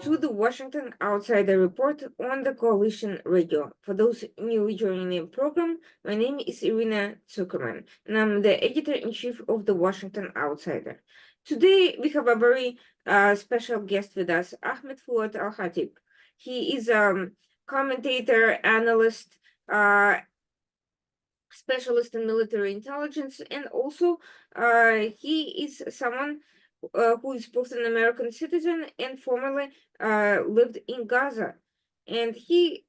to the Washington Outsider Report on the Coalition Radio. For those newly joining the program, my name is Irina Zuckerman, and I'm the editor-in-chief of the Washington Outsider. Today, we have a very special guest with us, Ahmed Fouad Alkhatib. He is a commentator, analyst, specialist in military intelligence, and also he is someone who is both an American citizen and formerly lived in Gaza. And he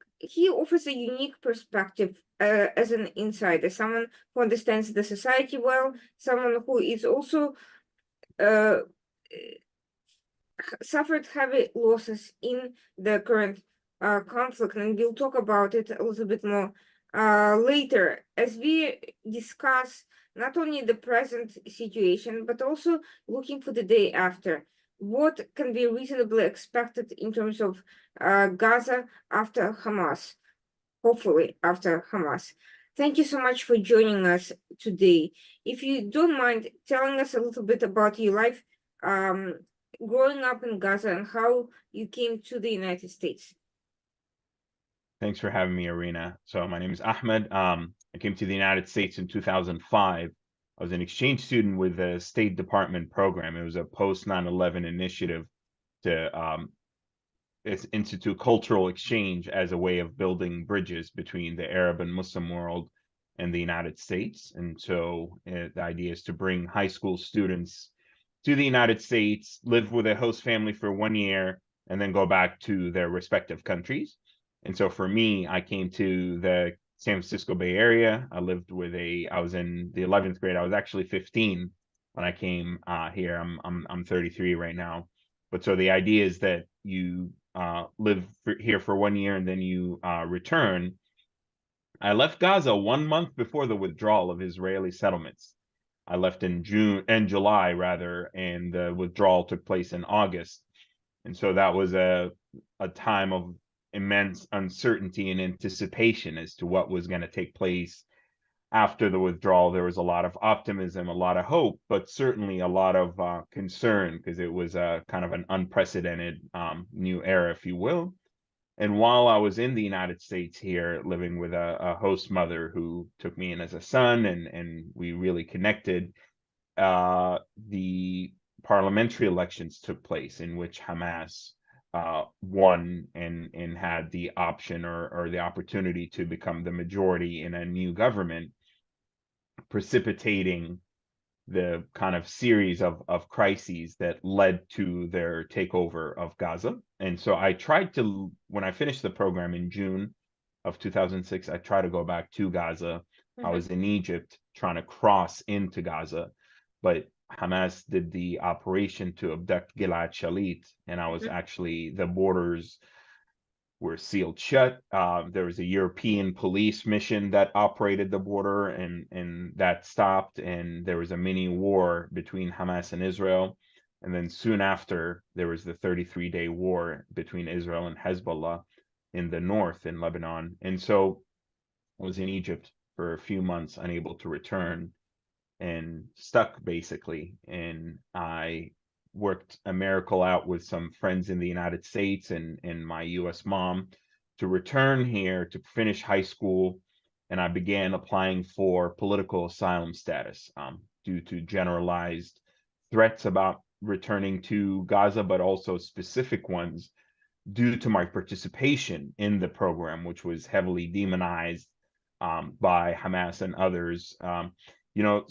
offers a unique perspective as an insider, someone who understands the society well, someone who is also suffered heavy losses in the current conflict, and we'll talk about it a little bit more later as we discuss not only the present situation, but also looking for the day after. What can be reasonably expected in terms of Gaza after Hamas, hopefully after Hamas. Thank you so much for joining us today. If you don't mind telling us a little bit about your life growing up in Gaza and how you came to the United States. Thanks for having me, Irina. So my name is Ahmed. I came to the United States in 2005. I was an exchange student with the State Department program. It was a post 9/11 initiative to institute cultural exchange as a way of building bridges between the Arab and Muslim world and the United States. And so the idea is to bring high school students to the United States, live with a host family for 1 year, and then go back to their respective countries. And so for me, I came to the San Francisco Bay Area. I was in the 11th grade. I was actually 15 when I came here. I'm 33 right now. But so the idea is that you live here for 1 year and then you return. I left Gaza 1 month before the withdrawal of Israeli settlements. I left in July rather, and the withdrawal took place in August. And so that was a time of immense uncertainty and anticipation as to what was going to take place after the withdrawal. There was a lot of optimism, a lot of hope, but certainly a lot of concern because it was a kind of an unprecedented new era, if you will. And while I was in the United States here, living with a host mother who took me in as a son, and we really connected, the parliamentary elections took place in which Hamas won and had the option or the opportunity to become the majority in a new government, precipitating the kind of series of crises that led to their takeover of Gaza. And so I tried to, when I finished the program in June of 2006, I tried to go back to Gaza. I was in Egypt trying to cross into Gaza, but Hamas did the operation to abduct Gilad Shalit, and I was actually, the borders were sealed shut. There was a European police mission that operated the border, and that stopped, and there was a mini war between Hamas and Israel. And then soon after, there was the 33-day war between Israel and Hezbollah in the north in Lebanon. And so I was in Egypt for a few months, unable to return and stuck basically. And I worked a miracle out with some friends in the United States and my US mom to return here to finish high school. And I began applying for political asylum status due to generalized threats about returning to Gaza, but also specific ones due to my participation in the program, which was heavily demonized by Hamas and others.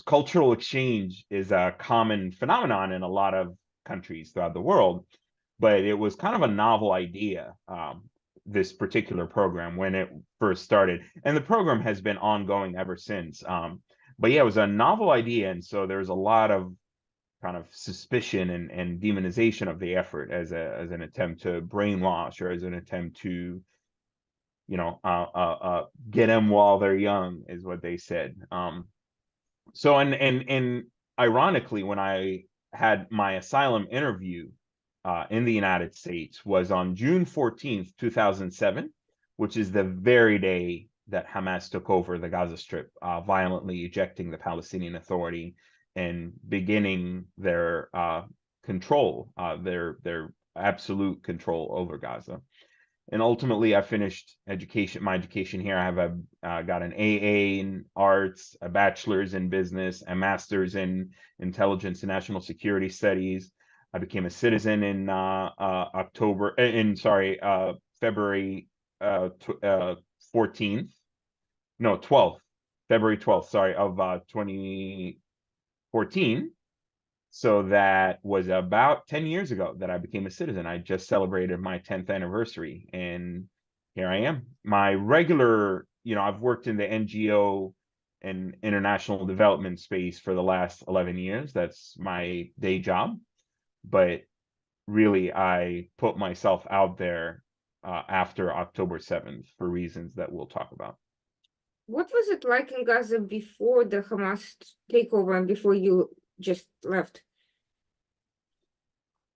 Cultural exchange is a common phenomenon in a lot of countries throughout the world, but it was kind of a novel idea, this particular program, when it first started. And the program has been ongoing ever since. But yeah, it was a novel idea. And so there's a lot of kind of suspicion and demonization of the effort as an attempt to brainwash, or as an attempt to, get them while they're young, is what they said. So ironically, when I had my asylum interview in the United States was on June 14th, 2007, which is the very day that Hamas took over the Gaza Strip, violently ejecting the Palestinian Authority and beginning their control, their absolute control over Gaza. And ultimately, I finished my education here. I have got an AA in arts, a bachelor's in business, a master's in intelligence and national security studies. I became a citizen in February 14th, no 12th, February 12th, sorry, of 2014. So that was about 10 years ago that I became a citizen. I just celebrated my 10th anniversary, and here I am. My regular, I've worked in the NGO and international development space for the last 11 years. That's my day job. But really, I put myself out there after October 7th for reasons that we'll talk about. What was it like in Gaza before the Hamas takeover and before you just left?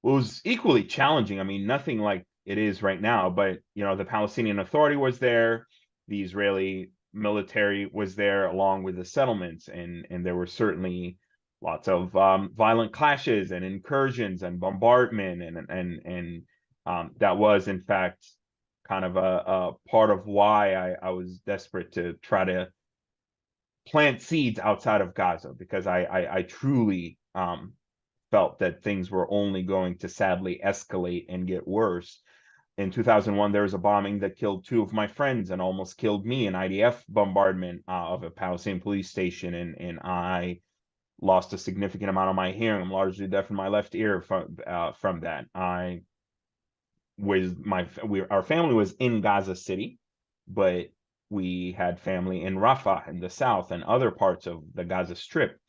Well, it was equally challenging. I mean, nothing like it is right now, but the Palestinian Authority was there, the Israeli military was there, along with the settlements, and there were certainly lots of violent clashes and incursions and bombardment, and that was in fact kind of a part of why I was desperate to try to plant seeds outside of Gaza, because I truly felt that things were only going to sadly escalate and get worse. In 2001, there was a bombing that killed two of my friends and almost killed me, an IDF bombardment of a Palestinian police station, and I lost a significant amount of my hearing. I'm largely deaf in my left ear from that. Our family was in Gaza City, but we had family in Rafah in the south and other parts of the Gaza Strip.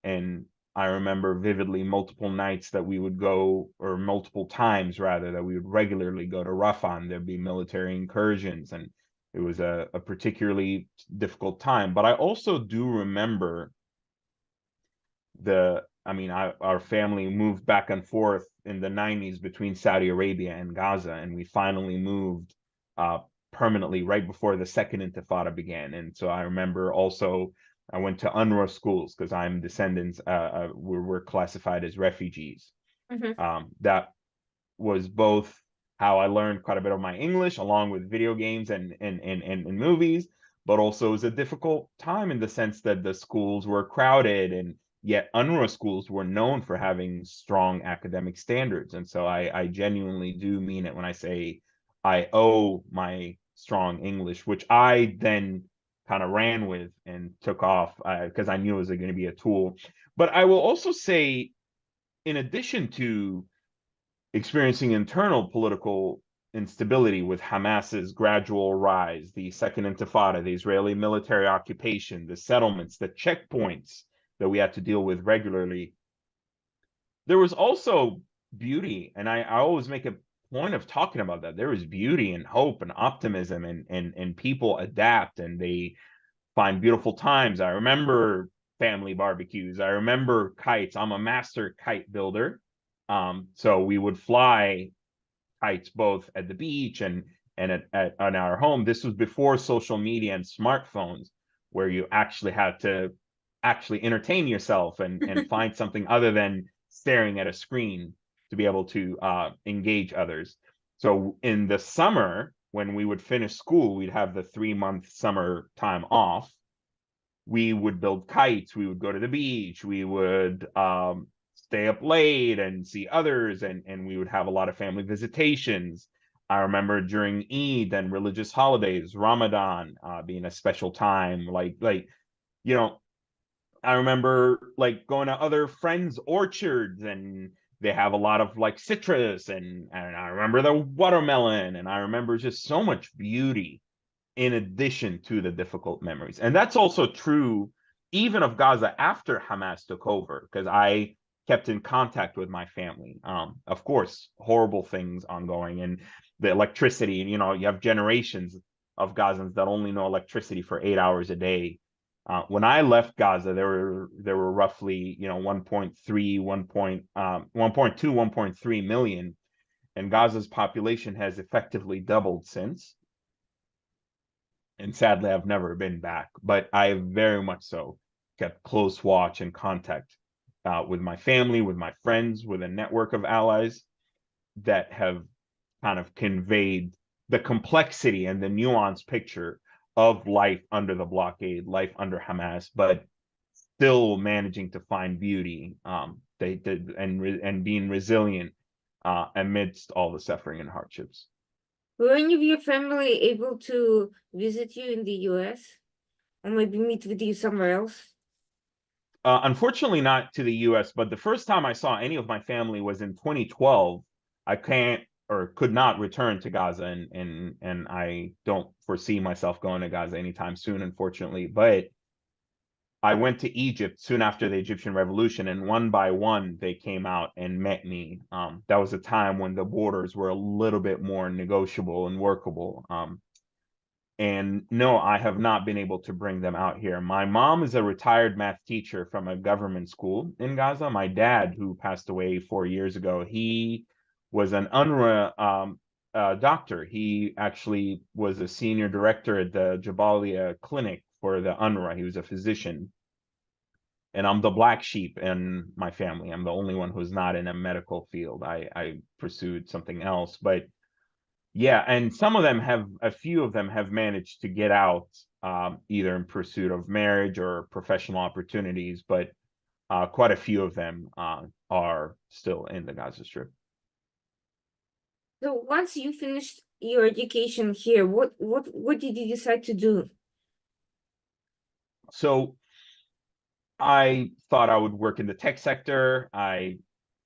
And I remember vividly multiple nights that we would go, or multiple times rather, that we would regularly go to Rafah, and there'd be military incursions, and it was a particularly difficult time. But I also do remember our family moved back and forth in the 90s between Saudi Arabia and Gaza, and we finally moved permanently right before the second Intifada began. And so I remember also I went to UNRWA schools because I'm descendants, we're classified as refugees. That was both how I learned quite a bit of my English, along with video games and movies, but also it was a difficult time in the sense that the schools were crowded, and yet UNRWA schools were known for having strong academic standards. And so I genuinely do mean it when I say I owe my strong English, which I then kind of ran with and took off because I knew it was going to be a tool. But I will also say, in addition to experiencing internal political instability with Hamas's gradual rise, the Second Intifada, the Israeli military occupation, the settlements, the checkpoints that we had to deal with regularly, there was also beauty. And I always make a point of talking about that. There is beauty and hope and optimism, and people adapt and they find beautiful times. I remember family barbecues. I remember kites. I'm a master kite builder. So we would fly kites both at the beach and at our home. This was before social media and smartphones, where you actually had to actually entertain yourself and find something other than staring at a screen to be able to engage others. So in the summer, when we would finish school, we'd have the 3-month summer time off. We would build kites. We would go to the beach. We would stay up late and see others, and we would have a lot of family visitations. I remember during Eid and religious holidays, Ramadan being a special time. I remember going to other friends' orchards, and they have a lot of citrus, and I remember the watermelon, and I remember just so much beauty in addition to the difficult memories. And that's also true even of Gaza after Hamas took over, because I kept in contact with my family. Of course, horrible things ongoing, and the electricity, and you have generations of Gazans that only know electricity for 8 hours a day. When I left Gaza, there were roughly 1.2, 1.3 million, and Gaza's population has effectively doubled since. And sadly, I've never been back, but I very much so kept close watch and contact with my family, with my friends, with a network of allies. that have kind of conveyed the complexity and the nuanced picture of life under the blockade, life under Hamas, but still managing to find beauty. They did and being resilient amidst all the suffering and hardships. Were any of your family able to visit you in the US or maybe meet with you somewhere else? Unfortunately, not to the U.S., but the first time I saw any of my family was in 2012. I can't or could not return to Gaza, and I don't foresee myself going to Gaza anytime soon, unfortunately. But I went to Egypt soon after the Egyptian Revolution, and one by one they came out and met me. That was a time when the borders were a little bit more negotiable and workable. And no, I have not been able to bring them out here. My mom is a retired math teacher from a government school in Gaza. My dad, who passed away 4 years ago, he was an UNRWA doctor. He actually was a senior director at the Jabalia clinic for the UNRWA. He was a physician. And I'm the black sheep in my family. I'm the only one who's not in a medical field. I pursued something else, but yeah, and a few of them have managed to get out, either in pursuit of marriage or professional opportunities, but quite a few of them are still in the Gaza Strip. So once you finished your education here, what did you decide to do? So I thought I would work in the tech sector. I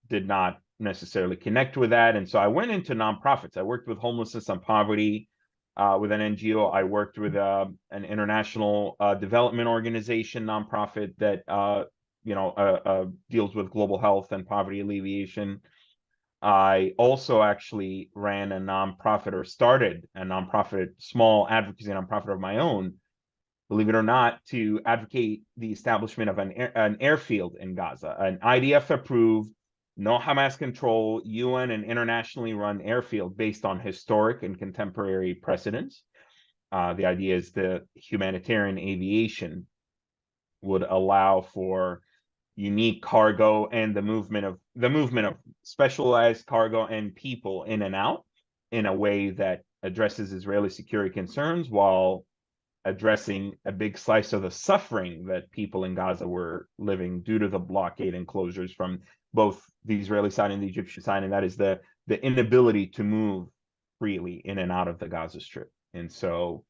did not necessarily connect with that. And so I went into nonprofits. I worked with homelessness and poverty with an NGO. I worked with an international development organization nonprofit that deals with global health and poverty alleviation. I also actually ran a nonprofit or started a nonprofit, small advocacy nonprofit of my own, believe it or not, to advocate the establishment of an airfield in Gaza, an IDF approved, no Hamas control, UN and internationally run airfield based on historic and contemporary precedents. The idea is the humanitarian aviation would allow for unique cargo and the movement of specialized cargo and people in and out in a way that addresses Israeli security concerns while addressing a big slice of the suffering that people in Gaza were living due to the blockade and closures from both the Israeli side and the Egyptian side, and that is the inability to move freely in and out of the Gaza Strip. And so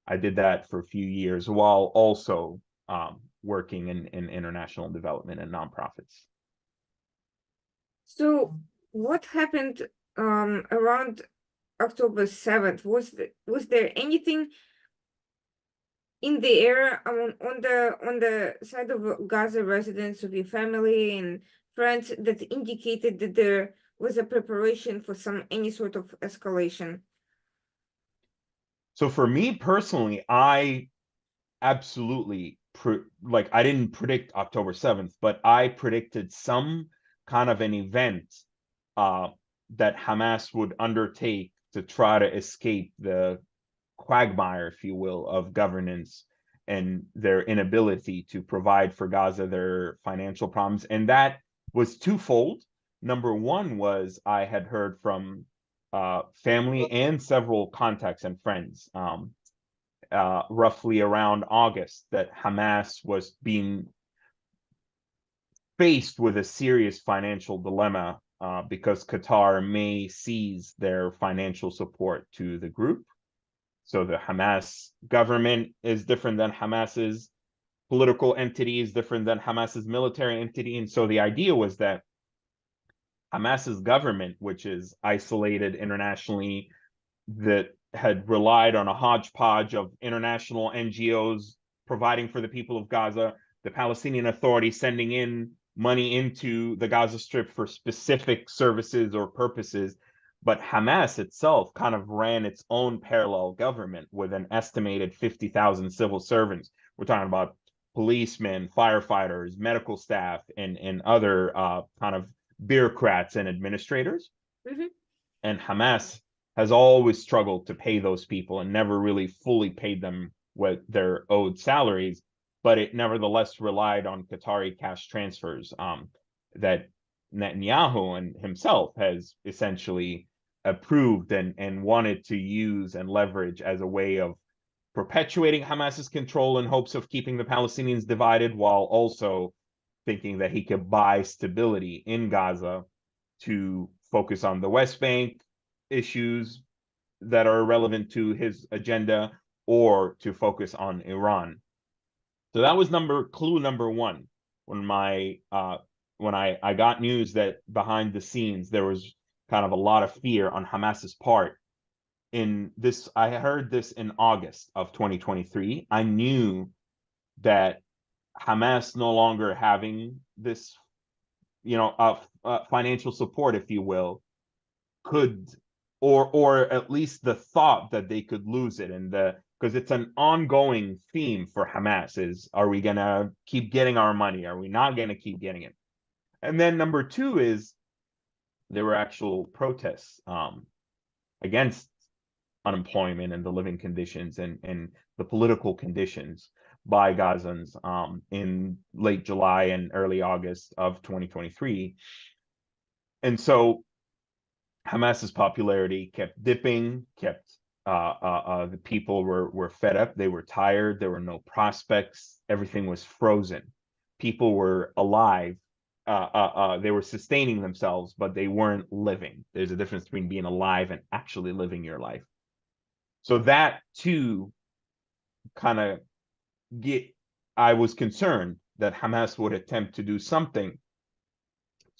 I did that for a few years while also working in international development and nonprofits. So what happened around October 7th? Was there anything in the air on the side of Gaza residents of your family and friends that indicated that there was a preparation for any sort of escalation? So for me personally, I absolutely I didn't predict October 7th, but I predicted some kind of an event that Hamas would undertake to try to escape the quagmire, if you will, of governance and their inability to provide for Gaza their financial problems. And that was twofold. Number one was I had heard from family and several contacts and friends roughly around August that Hamas was being faced with a serious financial dilemma because Qatar may seize their financial support to the group. So the Hamas government is different than Hamas's political entity, is different than Hamas's military entity. And so the idea was that Hamas's government, which is isolated internationally, that had relied on a hodgepodge of international NGOs providing for the people of Gaza, the Palestinian Authority sending in money into the Gaza Strip for specific services or purposes. But Hamas itself kind of ran its own parallel government with an estimated 50,000 civil servants. We're talking about policemen, firefighters, medical staff, and other kind of bureaucrats and administrators. Mm-hmm. And Hamas has always struggled to pay those people and never really fully paid them what their owed salaries, but it nevertheless relied on Qatari cash transfers that Netanyahu and himself has essentially approved and wanted to use and leverage as a way of perpetuating Hamas's control in hopes of keeping the Palestinians divided, while also thinking that he could buy stability in Gaza to focus on the West Bank issues that are relevant to his agenda, or to focus on Iran. So that was clue number one. When I got news that behind the scenes there was kind of a lot of fear on Hamas's part. I heard this in August of 2023. I knew that Hamas no longer having this, financial support, if you will, could, or at least the thought that they could lose it, and because it's an ongoing theme for Hamas is, are we gonna keep getting our money? Are we not gonna keep getting it? And then number two is there were actual protests against unemployment and the living conditions and the political conditions by Gazans in late July and early August of 2023. And so Hamas's popularity kept dipping, the people were fed up, they were tired, there were no prospects, everything was frozen. People were alive, they were sustaining themselves, but they weren't living. There's a difference between being alive and actually living your life. So that too kind of I was concerned that Hamas would attempt to do something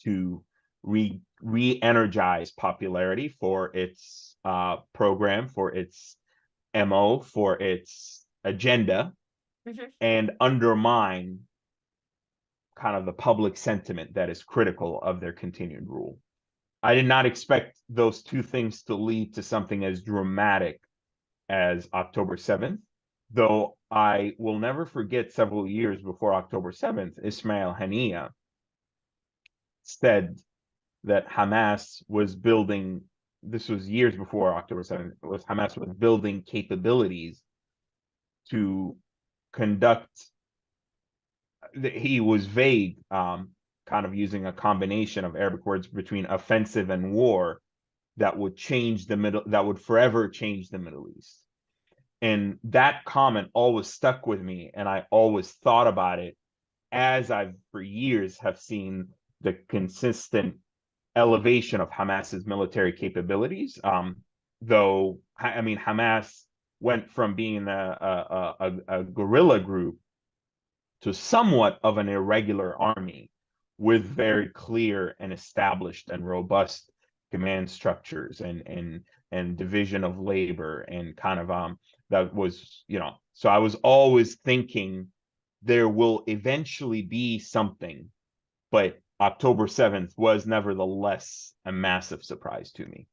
to re-energize popularity for its program, for its MO, for its agenda, and undermine kind of the public sentiment that is critical of their continued rule. I did not expect those two things to lead to something as dramatic as October 7th, though I will never forget several years before October 7th, Ismail Haniyeh said that Hamas was building, this was years before October 7th, Hamas was building capabilities to conduct, he was vague, kind of using a combination of Arabic words between offensive and war, that would forever change the Middle East. And that comment always stuck with me, and I always thought about it as I've for years have seen the consistent elevation of Hamas's military capabilities. Though, I mean, Hamas went from being a guerrilla group to somewhat of an irregular army with very clear and established and robust command structures and division of labor, and kind of that was, so I was always thinking there will eventually be something, but October 7th was nevertheless a massive surprise to me.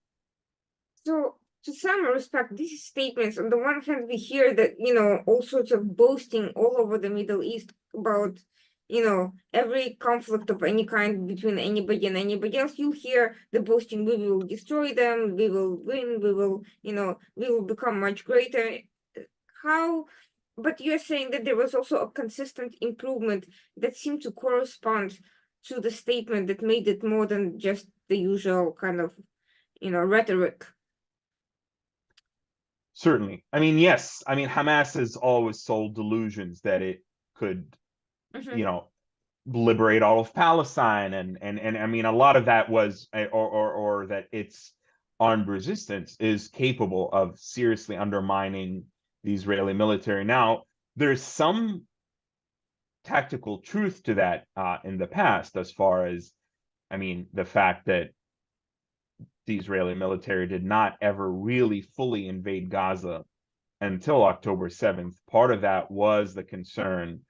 So, to some respect, these statements, on the one hand, we hear that, all sorts of boasting all over the Middle East about, every conflict of any kind between anybody and anybody else. You hear the boasting, we will destroy them, we will win, we will become much greater. But you're saying that there was also a consistent improvement that seemed to correspond to the statement that made it more than just the usual kind of, rhetoric. Certainly. I mean, yes. I mean, Hamas has always sold delusions that it could, liberate all of Palestine, and I mean, a lot of that was, or that its armed resistance is capable of seriously undermining the Israeli military. Now, there's some tactical truth to that in the past, as far as, I mean, the fact that the Israeli military did not ever really fully invade Gaza until October 7th. Part of that was the concern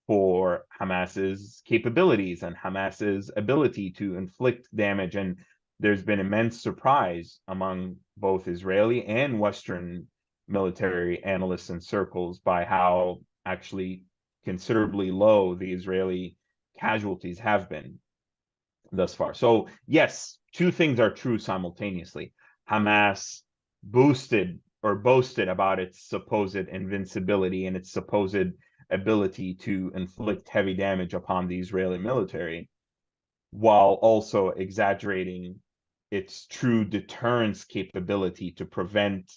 for Hamas's capabilities and Hamas's ability to inflict damage. And there's been immense surprise among both Israeli and Western military analysts and circles by how actually considerably low the Israeli casualties have been thus far. So yes, two things are true simultaneously. Hamas boasted about its supposed invincibility and its supposed ability to inflict heavy damage upon the Israeli military. while also exaggerating its true deterrence capability to prevent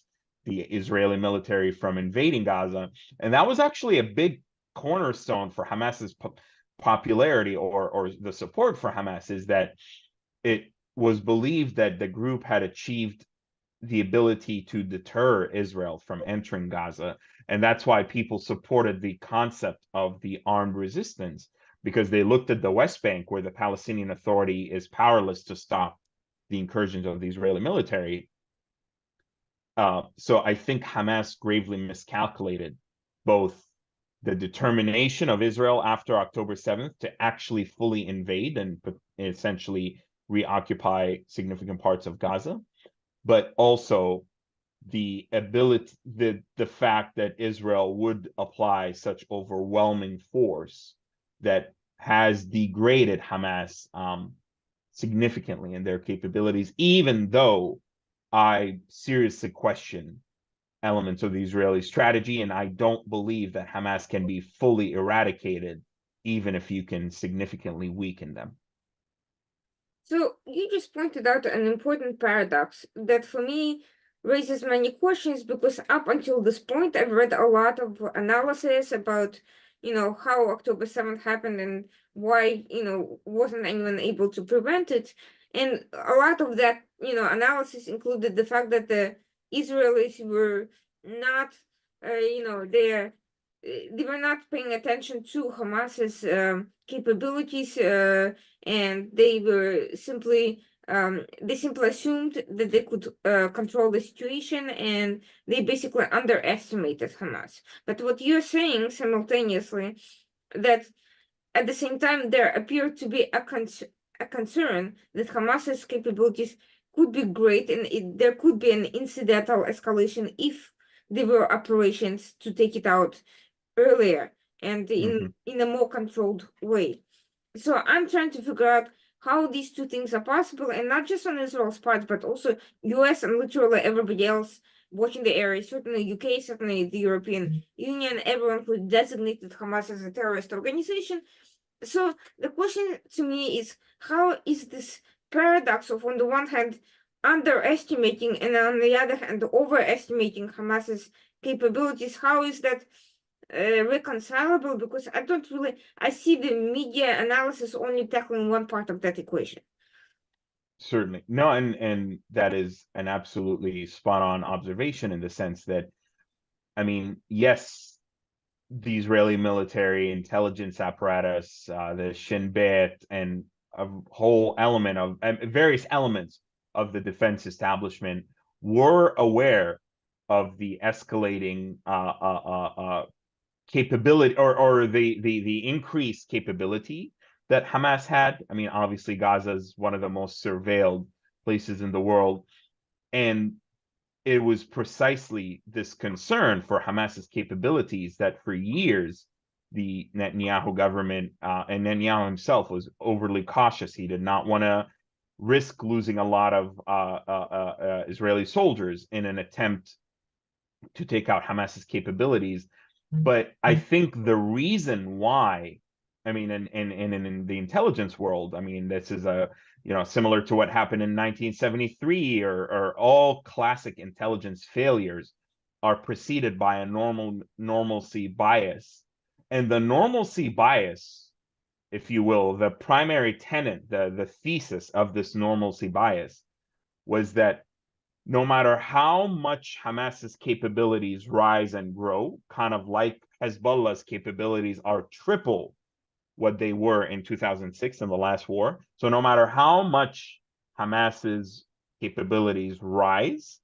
the Israeli military from invading Gaza. And that was actually a big cornerstone for Hamas's popularity, or the support for Hamas, is that it was believed that the group had achieved the ability to deter Israel from entering Gaza. And that's why people supported the concept of the armed resistance, because they looked at the West Bank, where the Palestinian Authority is powerless to stop the incursions of the Israeli military. So I think Hamas gravely miscalculated both the determination of Israel after October 7th to actually fully invade and essentially reoccupy significant parts of Gaza, but also the ability, the fact that Israel would apply such overwhelming force that has degraded Hamas significantly in their capabilities, even though I seriously question elements of the Israeli strategy, and I don't believe that Hamas can be fully eradicated, even if you can significantly weaken them. So you just pointed out an important paradox that for me raises many questions, because up until this point I've read a lot of analysis about, how October 7th happened and why, wasn't anyone able to prevent it. And a lot of that, analysis included the fact that the Israelis were not, they were not paying attention to Hamas's capabilities, and they simply assumed that they could control the situation, and they basically underestimated Hamas. But what you're saying simultaneously, that at the same time there appeared to be a concern that Hamas's capabilities could be great, and there could be an incidental escalation if there were operations to take it out earlier and in a more controlled way. So I'm trying to figure out how these two things are possible, and not just on Israel's part, but also US and literally everybody else watching the area, certainly UK, certainly the European Union, everyone who designated Hamas as a terrorist organization. So the question to me is, how is this paradox of, on the one hand, underestimating and on the other hand, overestimating Hamas's capabilities, how is that reconcilable? Because I see the media analysis only tackling one part of that equation. Certainly. No, and that is an absolutely spot on observation, in the sense that, I mean, yes, the Israeli military intelligence apparatus, the Shin Bet, and a whole element of various elements of the defense establishment were aware of the escalating capability, or the increased capability that Hamas had. I mean, obviously, Gaza is one of the most surveilled places in the world, and it was precisely this concern for Hamas's capabilities that for years the Netanyahu government and Netanyahu himself was overly cautious. He did not want to risk losing a lot of Israeli soldiers in an attempt to take out Hamas's capabilities. But I think the reason why, I mean, in the intelligence world, I mean, this is similar to what happened in 1973, or all classic intelligence failures are preceded by a normalcy bias. And the normalcy bias, if you will, the primary tenet, the thesis of this normalcy bias was that no matter how much Hamas's capabilities rise and grow, kind of like Hezbollah's capabilities are triple what they were in 2006 in the last war. So no matter how much Hamas's capabilities rise,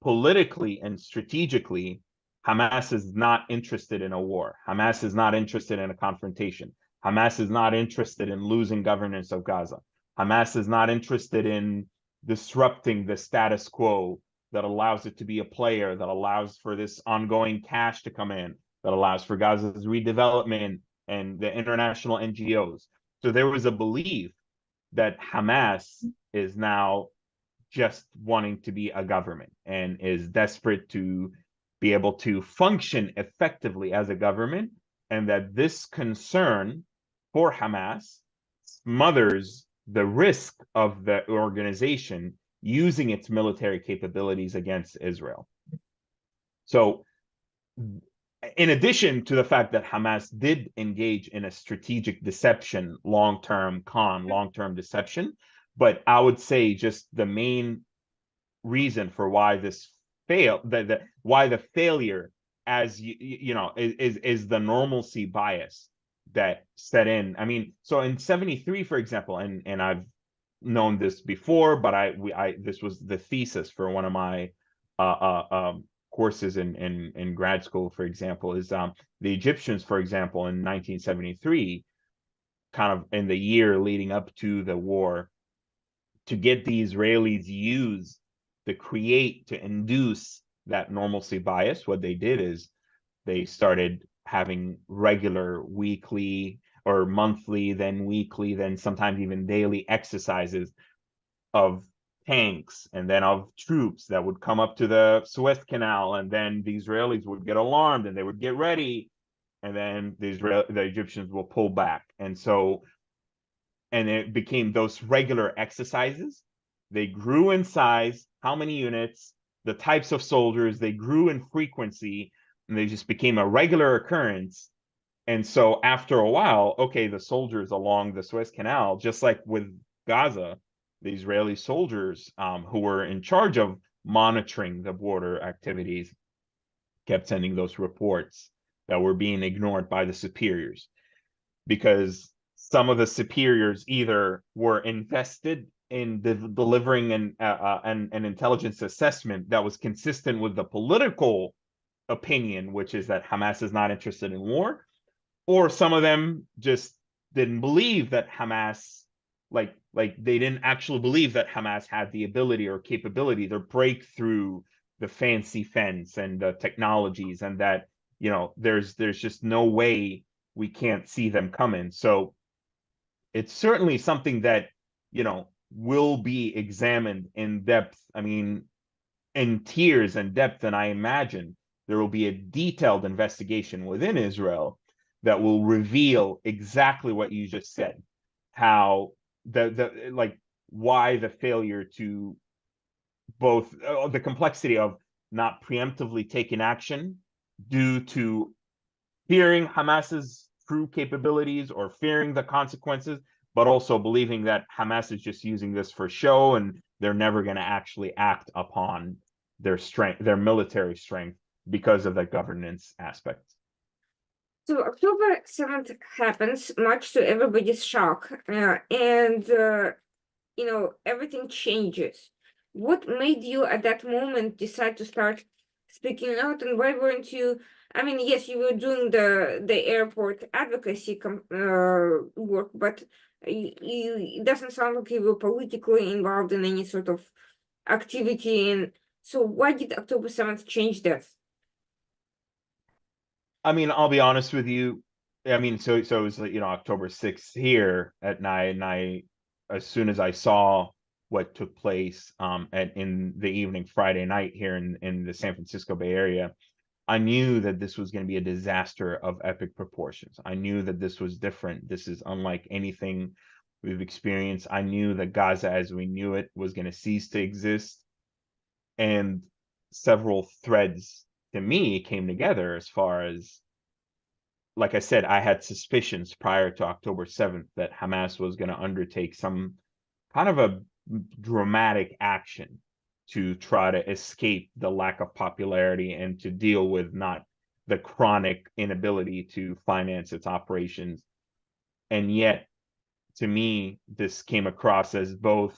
politically and strategically, Hamas is not interested in a war. Hamas is not interested in a confrontation. Hamas is not interested in losing governance of Gaza. Hamas is not interested in disrupting the status quo that allows it to be a player, that allows for this ongoing cash to come in, that allows for Gaza's redevelopment and the international NGOs. So there was a belief that Hamas is now just wanting to be a government and is desperate to be able to function effectively as a government, and that this concern for Hamas smothers the risk of the organization using its military capabilities against Israel. So, in addition to the fact that Hamas did engage in a strategic deception, long-term deception, but I would say just the main reason for why this why the failure, as you know, is the normalcy bias that set in. I mean, so in 73, for example, and I've known this before, but this was the thesis for one of my courses in grad school, for example, is the Egyptians, for example, in 1973, kind of in the year leading up to the war, to get the Israelis to induce that normalcy bias. What they did is they started having regular weekly or monthly, then weekly, then sometimes even daily exercises of tanks and then of troops that would come up to the Suez Canal, and then the Israelis would get alarmed and they would get ready, and then the Egyptians will pull back. And it became those regular exercises. They grew in size, how many units, the types of soldiers, they grew in frequency, and they just became a regular occurrence. And so after a while, okay, the soldiers along the Suez Canal, just like with Gaza, the Israeli soldiers who were in charge of monitoring the border activities kept sending those reports that were being ignored by the superiors, because some of the superiors either were invested in delivering an intelligence assessment that was consistent with the political opinion, which is that Hamas is not interested in war, or some of them just didn't believe that Hamas, like they didn't actually believe that Hamas had the ability or capability to break through the fancy fence and the technologies, and that, you know, there's just no way we can't see them coming. So it's certainly something that, you know, will be examined in depth. I mean, in tiers and depth, and I imagine there will be a detailed investigation within Israel that will reveal exactly what you just said, how why the failure to both the complexity of not preemptively taking action due to fearing Hamas's true capabilities or fearing the consequences, but also believing that Hamas is just using this for show and they're never going to actually act upon their strength, their military strength, because of the governance aspect. So October 7th happens, much to everybody's shock, and you know, everything changes. What made you at that moment decide to start speaking out, and why weren't you? I mean, yes, you were doing the airport advocacy work, but it doesn't sound like you were politically involved in any sort of activity. And so, why did October 7th change that? I mean, I'll be honest with you. I mean, so it was like, you know, October 6th here at night, and as soon as I saw what took place in the evening Friday night here in the San Francisco Bay Area, I knew that this was going to be a disaster of epic proportions. I knew that this was different. This is unlike anything we've experienced. I knew that Gaza as we knew it was going to cease to exist. And several threads to me came together, as far as, like I said, I had suspicions prior to October 7th that Hamas was going to undertake some kind of a dramatic action to try to escape the lack of popularity and to deal with not the chronic inability to finance its operations. And yet, to me, this came across as both,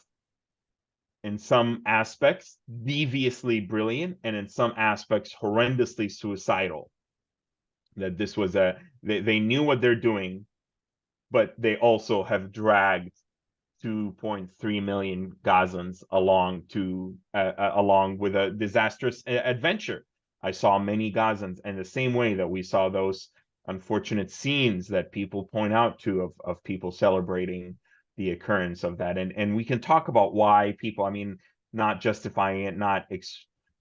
in some aspects, deviously brilliant, and in some aspects, horrendously suicidal. That this was they knew what they're doing, but they also have dragged 2.3 million Gazans along with a disastrous adventure. I saw many Gazans, in the same way that we saw those unfortunate scenes that people point out to of people celebrating the occurrence of that. And we can talk about why people, I mean, not justifying it,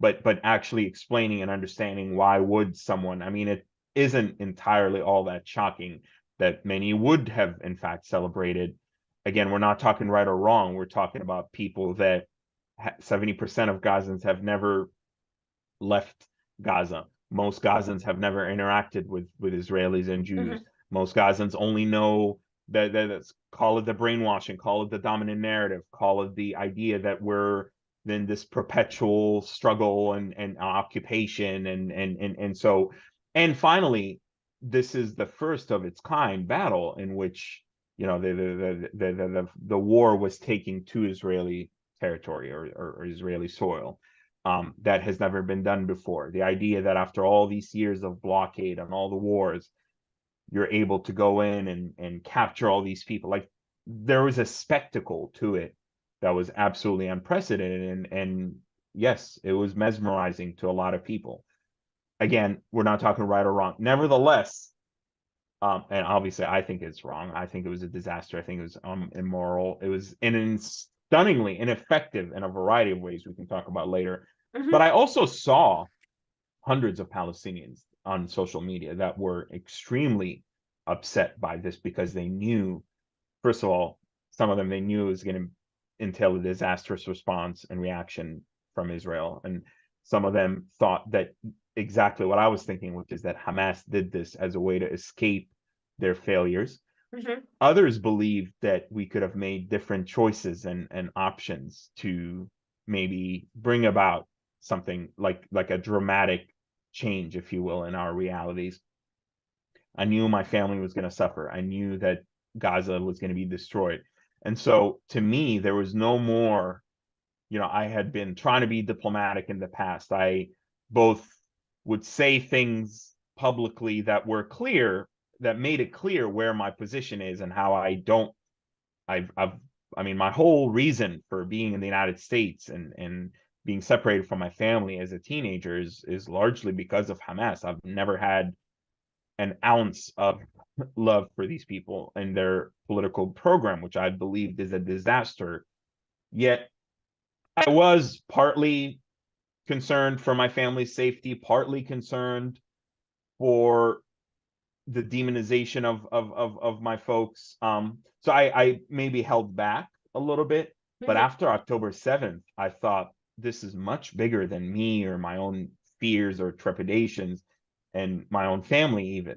but actually explaining and understanding why would someone, I mean, it isn't entirely all that shocking that many would have in fact celebrated again, we're not talking right or wrong. We're talking about people that 70% of Gazans have never left Gaza. Most Gazans have never interacted with Israelis and Jews. Most Gazans only know that's, call it the brainwashing, call it the dominant narrative, call it the idea that we're in this perpetual struggle and occupation and so, and finally, this is the first of its kind battle in which, you know, the war was taking to Israeli territory or Israeli soil. That has never been done before. The idea that after all these years of blockade and all the wars, you're able to go in and capture all these people. Like, there was a spectacle to it that was absolutely unprecedented. And yes, it was mesmerizing to a lot of people. Again, we're not talking right or wrong. Nevertheless, and obviously I think it's wrong. I think it was a disaster. I think it was immoral. It was stunningly ineffective in a variety of ways we can talk about later. But I also saw hundreds of Palestinians on social media that were extremely upset by this because they knew, first of all, some of them, they knew it was going to entail a disastrous response and reaction from Israel. And some of them thought that exactly what I was thinking, which is that Hamas did this as a way to escape their failures. Others believed that we could have made different choices and options to maybe bring about something like a dramatic change, if you will, in our realities. I knew my family was going to suffer. I knew that Gaza was going to be destroyed. And so to me, there was no more, you know, I had been trying to be diplomatic in the past. I both would say things publicly that were clear, that made it clear where my position is and how I mean, my whole reason for being in the United States and being separated from my family as a teenager is largely because of Hamas. I've never had an ounce of love for these people and their political program, which I believed is a disaster. Yet I was partly concerned for my family's safety, partly concerned for the demonization of my folks. So I maybe held back a little bit, but after October 7th, I thought this is much bigger than me or my own fears or trepidations and my own family even.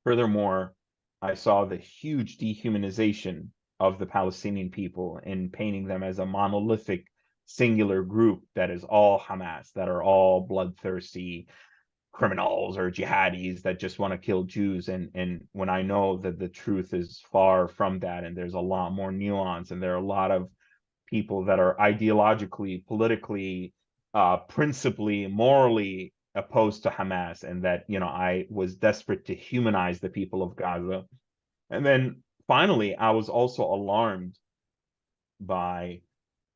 Furthermore, I saw the huge dehumanization of the Palestinian people and painting them as a monolithic singular group that is all Hamas, that are all bloodthirsty criminals or jihadis that just want to kill Jews. And when I know that the truth is far from that, and there's a lot more nuance, and there are a lot of people that are ideologically, politically, principally, morally opposed to Hamas, and that, you know, I was desperate to humanize the people of Gaza. And then finally, I was also alarmed by,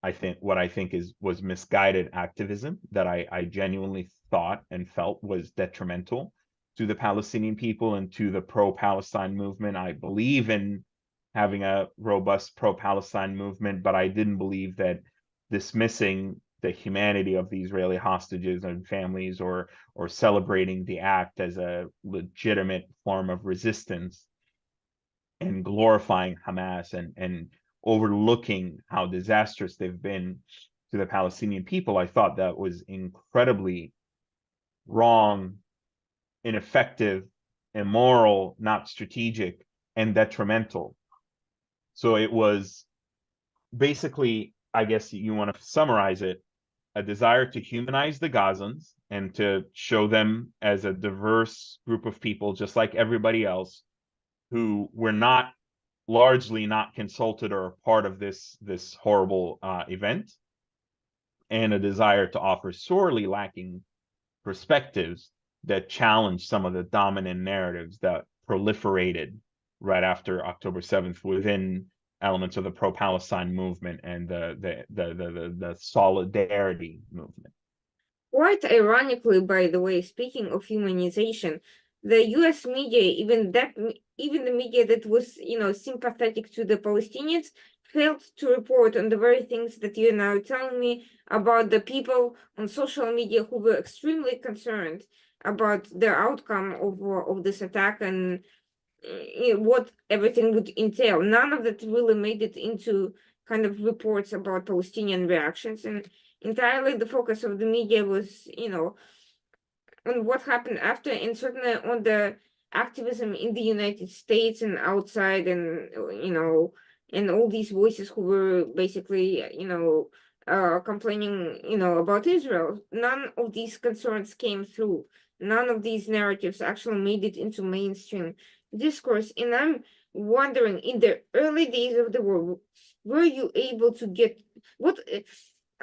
I think, what I think was misguided activism that I genuinely thought and felt was detrimental to the Palestinian people and to the pro-Palestine movement. I believe in having a robust pro-Palestine movement, but I didn't believe that dismissing the humanity of the Israeli hostages and families or celebrating the act as a legitimate form of resistance and glorifying Hamas and overlooking how disastrous they've been to the Palestinian people. I thought that was incredibly wrong, ineffective, immoral, not strategic, and detrimental. So it was basically, I guess you want to summarize it, a desire to humanize the Gazans and to show them as a diverse group of people, just like everybody else, who were not largely not consulted or part of this horrible event, and a desire to offer sorely lacking perspectives that challenge some of the dominant narratives that proliferated right after October 7th within elements of the pro-Palestine movement and the solidarity movement. Quite ironically, by the way, speaking of humanization, the U.S. media, even the media that was, you know, sympathetic to the Palestinians, failed to report on the very things that you're now telling me about the people on social media who were extremely concerned about the outcome of this attack and what everything would entail. None of that really made it into kind of reports about Palestinian reactions, and entirely the focus of the media was, on what happened after, and certainly on the activism in the United States and outside, and and all these voices who were basically, complaining, about Israel. None of these concerns came through. None of these narratives actually made it into mainstream discourse. And I'm wondering, in the early days of the war, were you able to get what?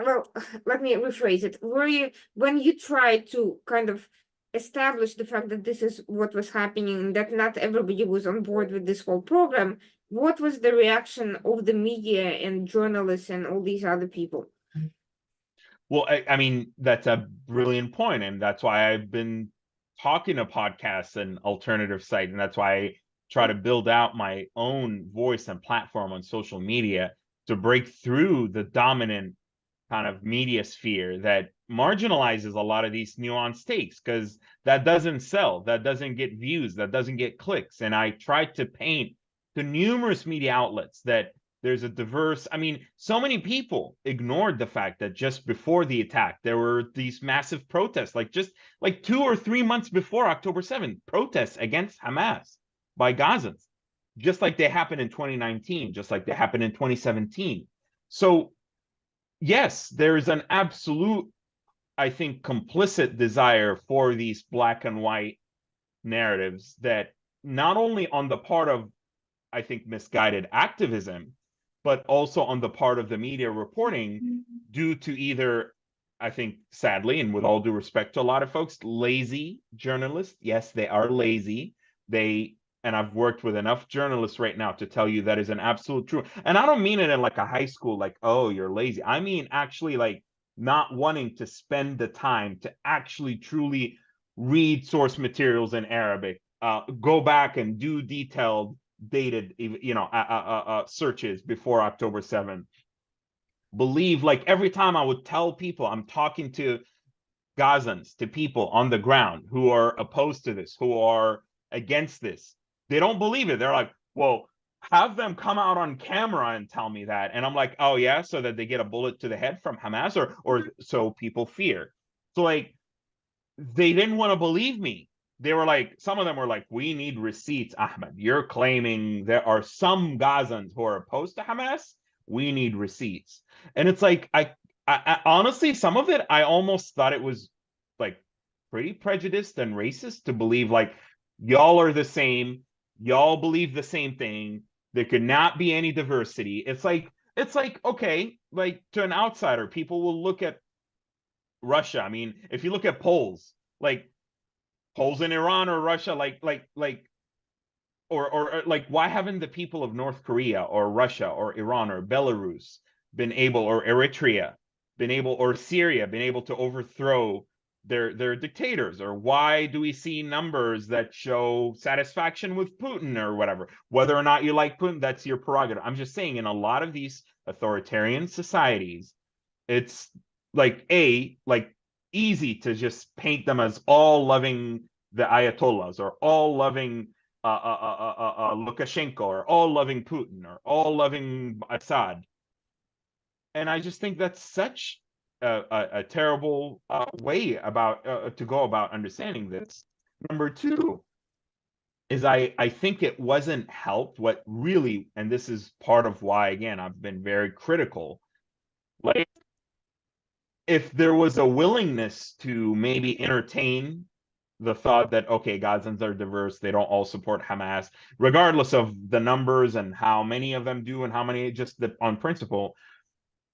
Well, let me rephrase it. Were you, when you tried to kind of establish the fact that this is what was happening and that not everybody was on board with this whole program, what was the reaction of the media and journalists and all these other people? Well, I mean, that's a brilliant point, and that's why I've been talking to podcasts and alternative sites, and that's why I try to build out my own voice and platform on social media to break through the dominant kind of media sphere that marginalizes a lot of these nuanced takes, because that doesn't sell, that doesn't get views, that doesn't get clicks. And I tried to paint to numerous media outlets that there's a diverse, I mean, so many people ignored the fact that just before the attack, there were these massive protests, like just like 2 or 3 months before October 7th, protests against Hamas by Gazans, just like they happened in 2019, just like they happened in 2017. So yes, there's an absolute, I think, complicit desire for these black and white narratives that not only on the part of, I think, misguided activism, but also on the part of the media reporting, due to either, I think, sadly, and with all due respect to a lot of folks, lazy journalists. Yes, they are lazy. And I've worked with enough journalists right now to tell you that is an absolute truth. And I don't mean it in like a high school, like, oh, you're lazy. I mean, actually, like, not wanting to spend the time to actually truly read source materials in Arabic, go back and do detailed dated, searches before October 7th. Believe, like, every time I would tell people, I'm talking to Gazans, to people on the ground who are opposed to this, who are against this, they don't believe it. They're like, well, have them come out on camera and tell me that. And I'm like, oh yeah, so that they get a bullet to the head from Hamas, or so people fear. So like, they didn't want to believe me. They were like, some of them were like, we need receipts, Ahmed. You're claiming there are some Gazans who are opposed to Hamas. We need receipts. And it's like, I honestly, some of it, I almost thought it was like pretty prejudiced and racist to believe like, y'all are the same. Y'all believe the same thing. There could not be any diversity. It's like, okay, like to an outsider, people will look at Russia. I mean, if you look at polls, like polls in Iran or Russia, or like, why haven't the people of North Korea or Russia or Iran or Belarus been able, or Eritrea been able, or Syria been able to overthrow their dictators? Or why do we see numbers that show satisfaction with Putin or whatever? Whether or not you like Putin, that's your prerogative. I'm just saying, in a lot of these authoritarian societies, it's like easy to just paint them as all loving the Ayatollahs, or all loving Lukashenko, or all loving Putin, or all loving Assad. And I just think that's such a terrible way about to go about understanding this. Number two is I think it wasn't helped. What really, and this is part of why, again, I've been very critical, like, if there was a willingness to maybe entertain the thought that, okay, Gazans are diverse, they don't all support Hamas, regardless of the numbers and how many of them do and how many, just on principle,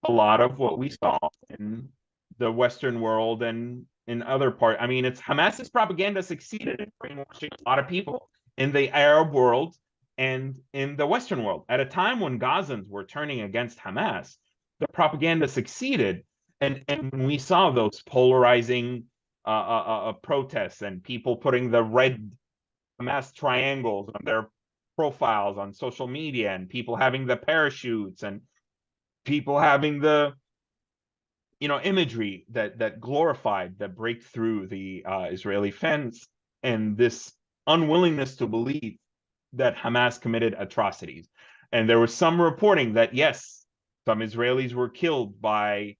a lot of what we saw in the Western world and in other parts, I mean, it's Hamas's propaganda succeeded in brainwashing a lot of people in the Arab world and in the Western world. At a time when Gazans were turning against Hamas, the propaganda succeeded. And we saw those polarizing protests, and people putting the red Hamas triangles on their profiles on social media, and people having the parachutes, and people having the imagery that glorified, that break through the Israeli fence, and this unwillingness to believe that Hamas committed atrocities. And there was some reporting that, yes, some Israelis were killed by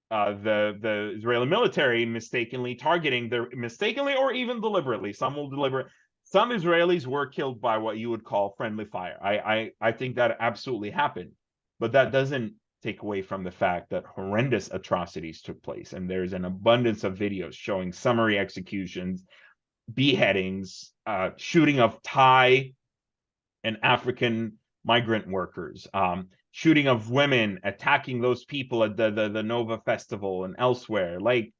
the Israeli military mistakenly or even deliberately. Some Israelis were killed by what you would call friendly fire. I think that absolutely happened, but that doesn't take away from the fact that horrendous atrocities took place, and there's an abundance of videos showing summary executions, beheadings, shooting of Thai and African migrant workers, shooting of women, attacking those people at the Nova Festival and elsewhere. Like,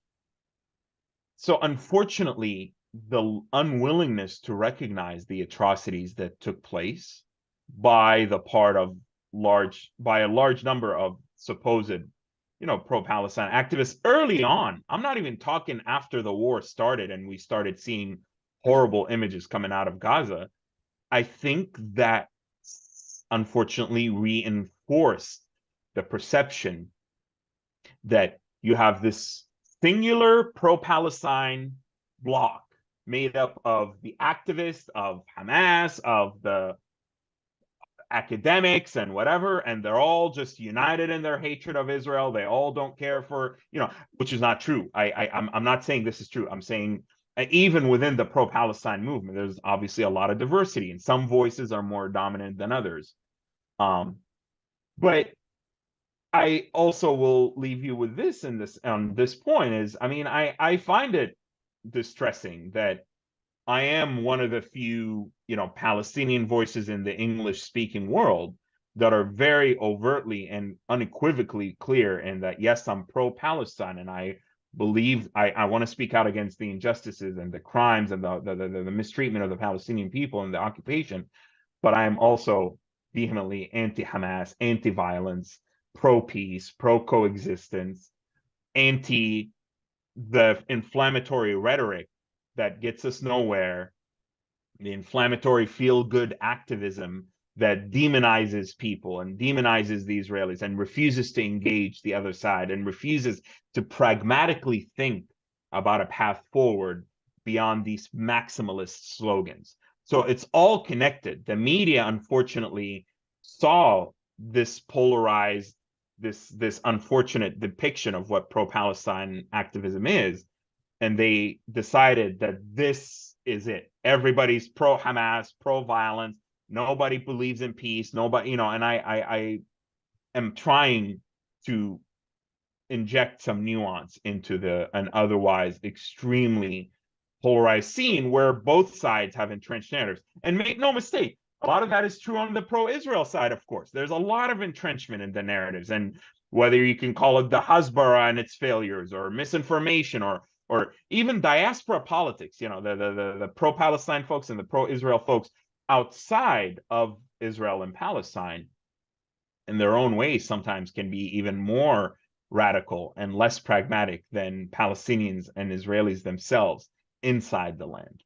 so unfortunately, the unwillingness to recognize the atrocities that took place by the part of by a large number of supposed, pro-Palestine activists early on. I'm not even talking after the war started and we started seeing horrible images coming out of Gaza. I think that unfortunately reinforced the perception that you have this singular pro-Palestine bloc made up of the activists, of Hamas, of the academics and whatever, and they're all just united in their hatred of Israel. They all don't care for, which is not true. I'm not saying this is true. I'm saying even within the pro-Palestine movement, there's obviously a lot of diversity, and some voices are more dominant than others. But I also will leave you with this on this point is, I find it distressing that I am one of the few, Palestinian voices in the English-speaking world that are very overtly and unequivocally clear in that, yes, I'm pro-Palestine, and I believe I want to speak out against the injustices and the crimes and the mistreatment of the Palestinian people and the occupation, but I am also vehemently anti-Hamas, anti-violence, pro-peace, pro-coexistence, anti the inflammatory rhetoric that gets us nowhere, the inflammatory feel-good activism that demonizes people and demonizes the Israelis and refuses to engage the other side and refuses to pragmatically think about a path forward beyond these maximalist slogans. So it's all connected. The media, unfortunately, saw this polarized, this unfortunate depiction of what pro-Palestine activism is, and they decided that this is it. Everybody's pro-Hamas, pro-violence. Nobody believes in peace. Nobody, and I am trying to inject some nuance into an otherwise extremely polarized scene where both sides have entrenched narratives. And make no mistake, a lot of that is true on the pro-Israel side, of course. There's a lot of entrenchment in the narratives, and whether you can call it the Hasbara and its failures, or misinformation, or even diaspora politics, the pro-Palestine folks and the pro-Israel folks outside of Israel and Palestine, in their own ways, sometimes can be even more radical and less pragmatic than Palestinians and Israelis themselves inside the land.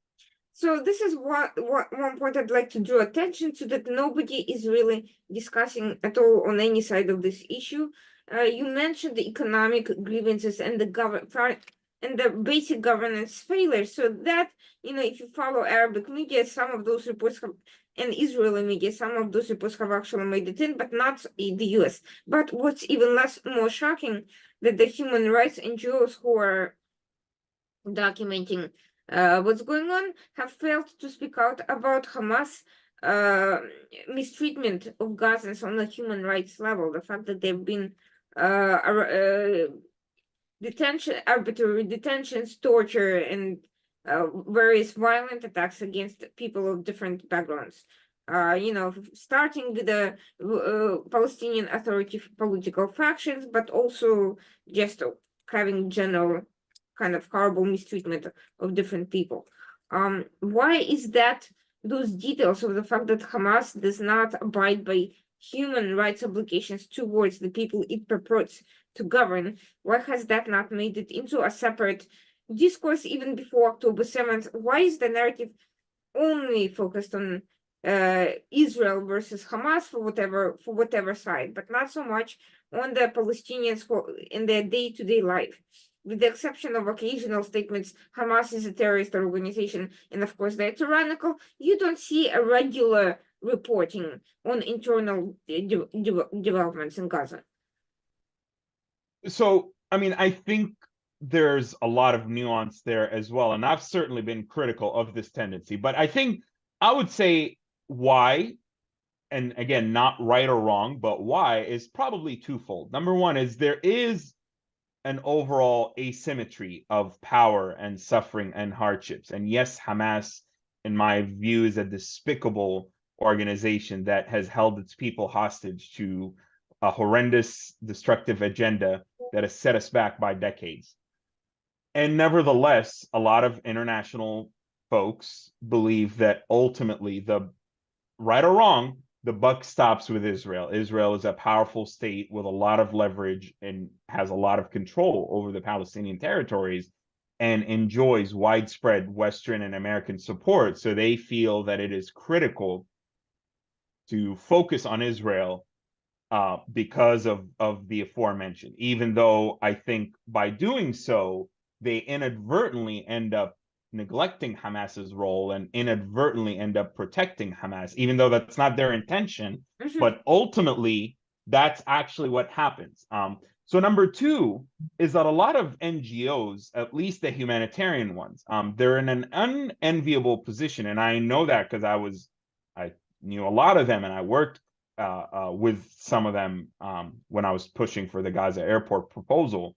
So this is one point I'd like to draw attention to, that nobody is really discussing at all on any side of this issue. You mentioned the economic grievances and the basic governance failures. So that, if you follow Arabic media, some of those reports have, and Israeli media, some of those reports have actually made it in, but not in the US. But what's even more shocking, that the human rights NGOs who are documenting what's going on have failed to speak out about Hamas mistreatment of Gazans on a human rights level. The fact that they've been arbitrary detentions, torture, and various violent attacks against people of different backgrounds. Starting with the Palestinian Authority political factions, but also just having general kind of horrible mistreatment of different people. Why is that? Those details of the fact that Hamas does not abide by human rights obligations towards the people it purports to govern, why has that not made it into a separate discourse even before October 7th? Why is the narrative only focused on Israel versus Hamas for whatever side, but not so much on the Palestinians in their day-to-day life? with the exception of occasional statements, Hamas is a terrorist organization, and of course they're tyrannical, you don't see a regular reporting on internal developments in Gaza. So, I mean, I think there's a lot of nuance there as well. And I've certainly been critical of this tendency. But I think I would say why, and again, not right or wrong, but why is probably twofold. Number one is there is an overall asymmetry of power and suffering and hardships. And yes, Hamas, in my view, is a despicable organization that has held its people hostage to a horrendous, destructive agenda that has set us back by decades. And nevertheless, a lot of international folks believe that ultimately, the right or wrong, the buck stops with Israel. Israel is a powerful state with a lot of leverage and has a lot of control over the Palestinian territories and enjoys widespread Western and American support. So they feel that it is critical to focus on Israel because of the aforementioned, even though I think by doing so, they inadvertently end up neglecting Hamas's role and inadvertently end up protecting Hamas, even though that's not their intention. But ultimately, that's actually what happens. So number two is that a lot of NGOs, at least the humanitarian ones, they're in an unenviable position. And I know that because I knew a lot of them and I worked with some of them when I was pushing for the Gaza airport proposal.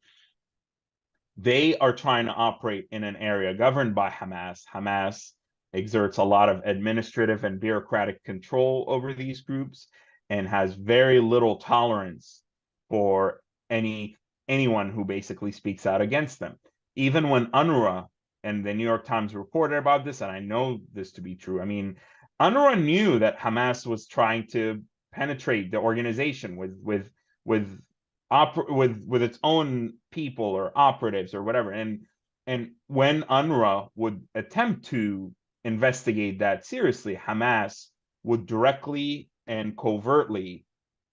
They are trying to operate in an area governed by Hamas. Hamas exerts a lot of administrative and bureaucratic control over these groups and has very little tolerance for anyone who basically speaks out against them. Even when UNRWA, and the New York Times reported about this, and I know this to be true. I mean, UNRWA knew that Hamas was trying to penetrate the organization with its own people or operatives or whatever. And when UNRWA would attempt to investigate that seriously, Hamas would directly and covertly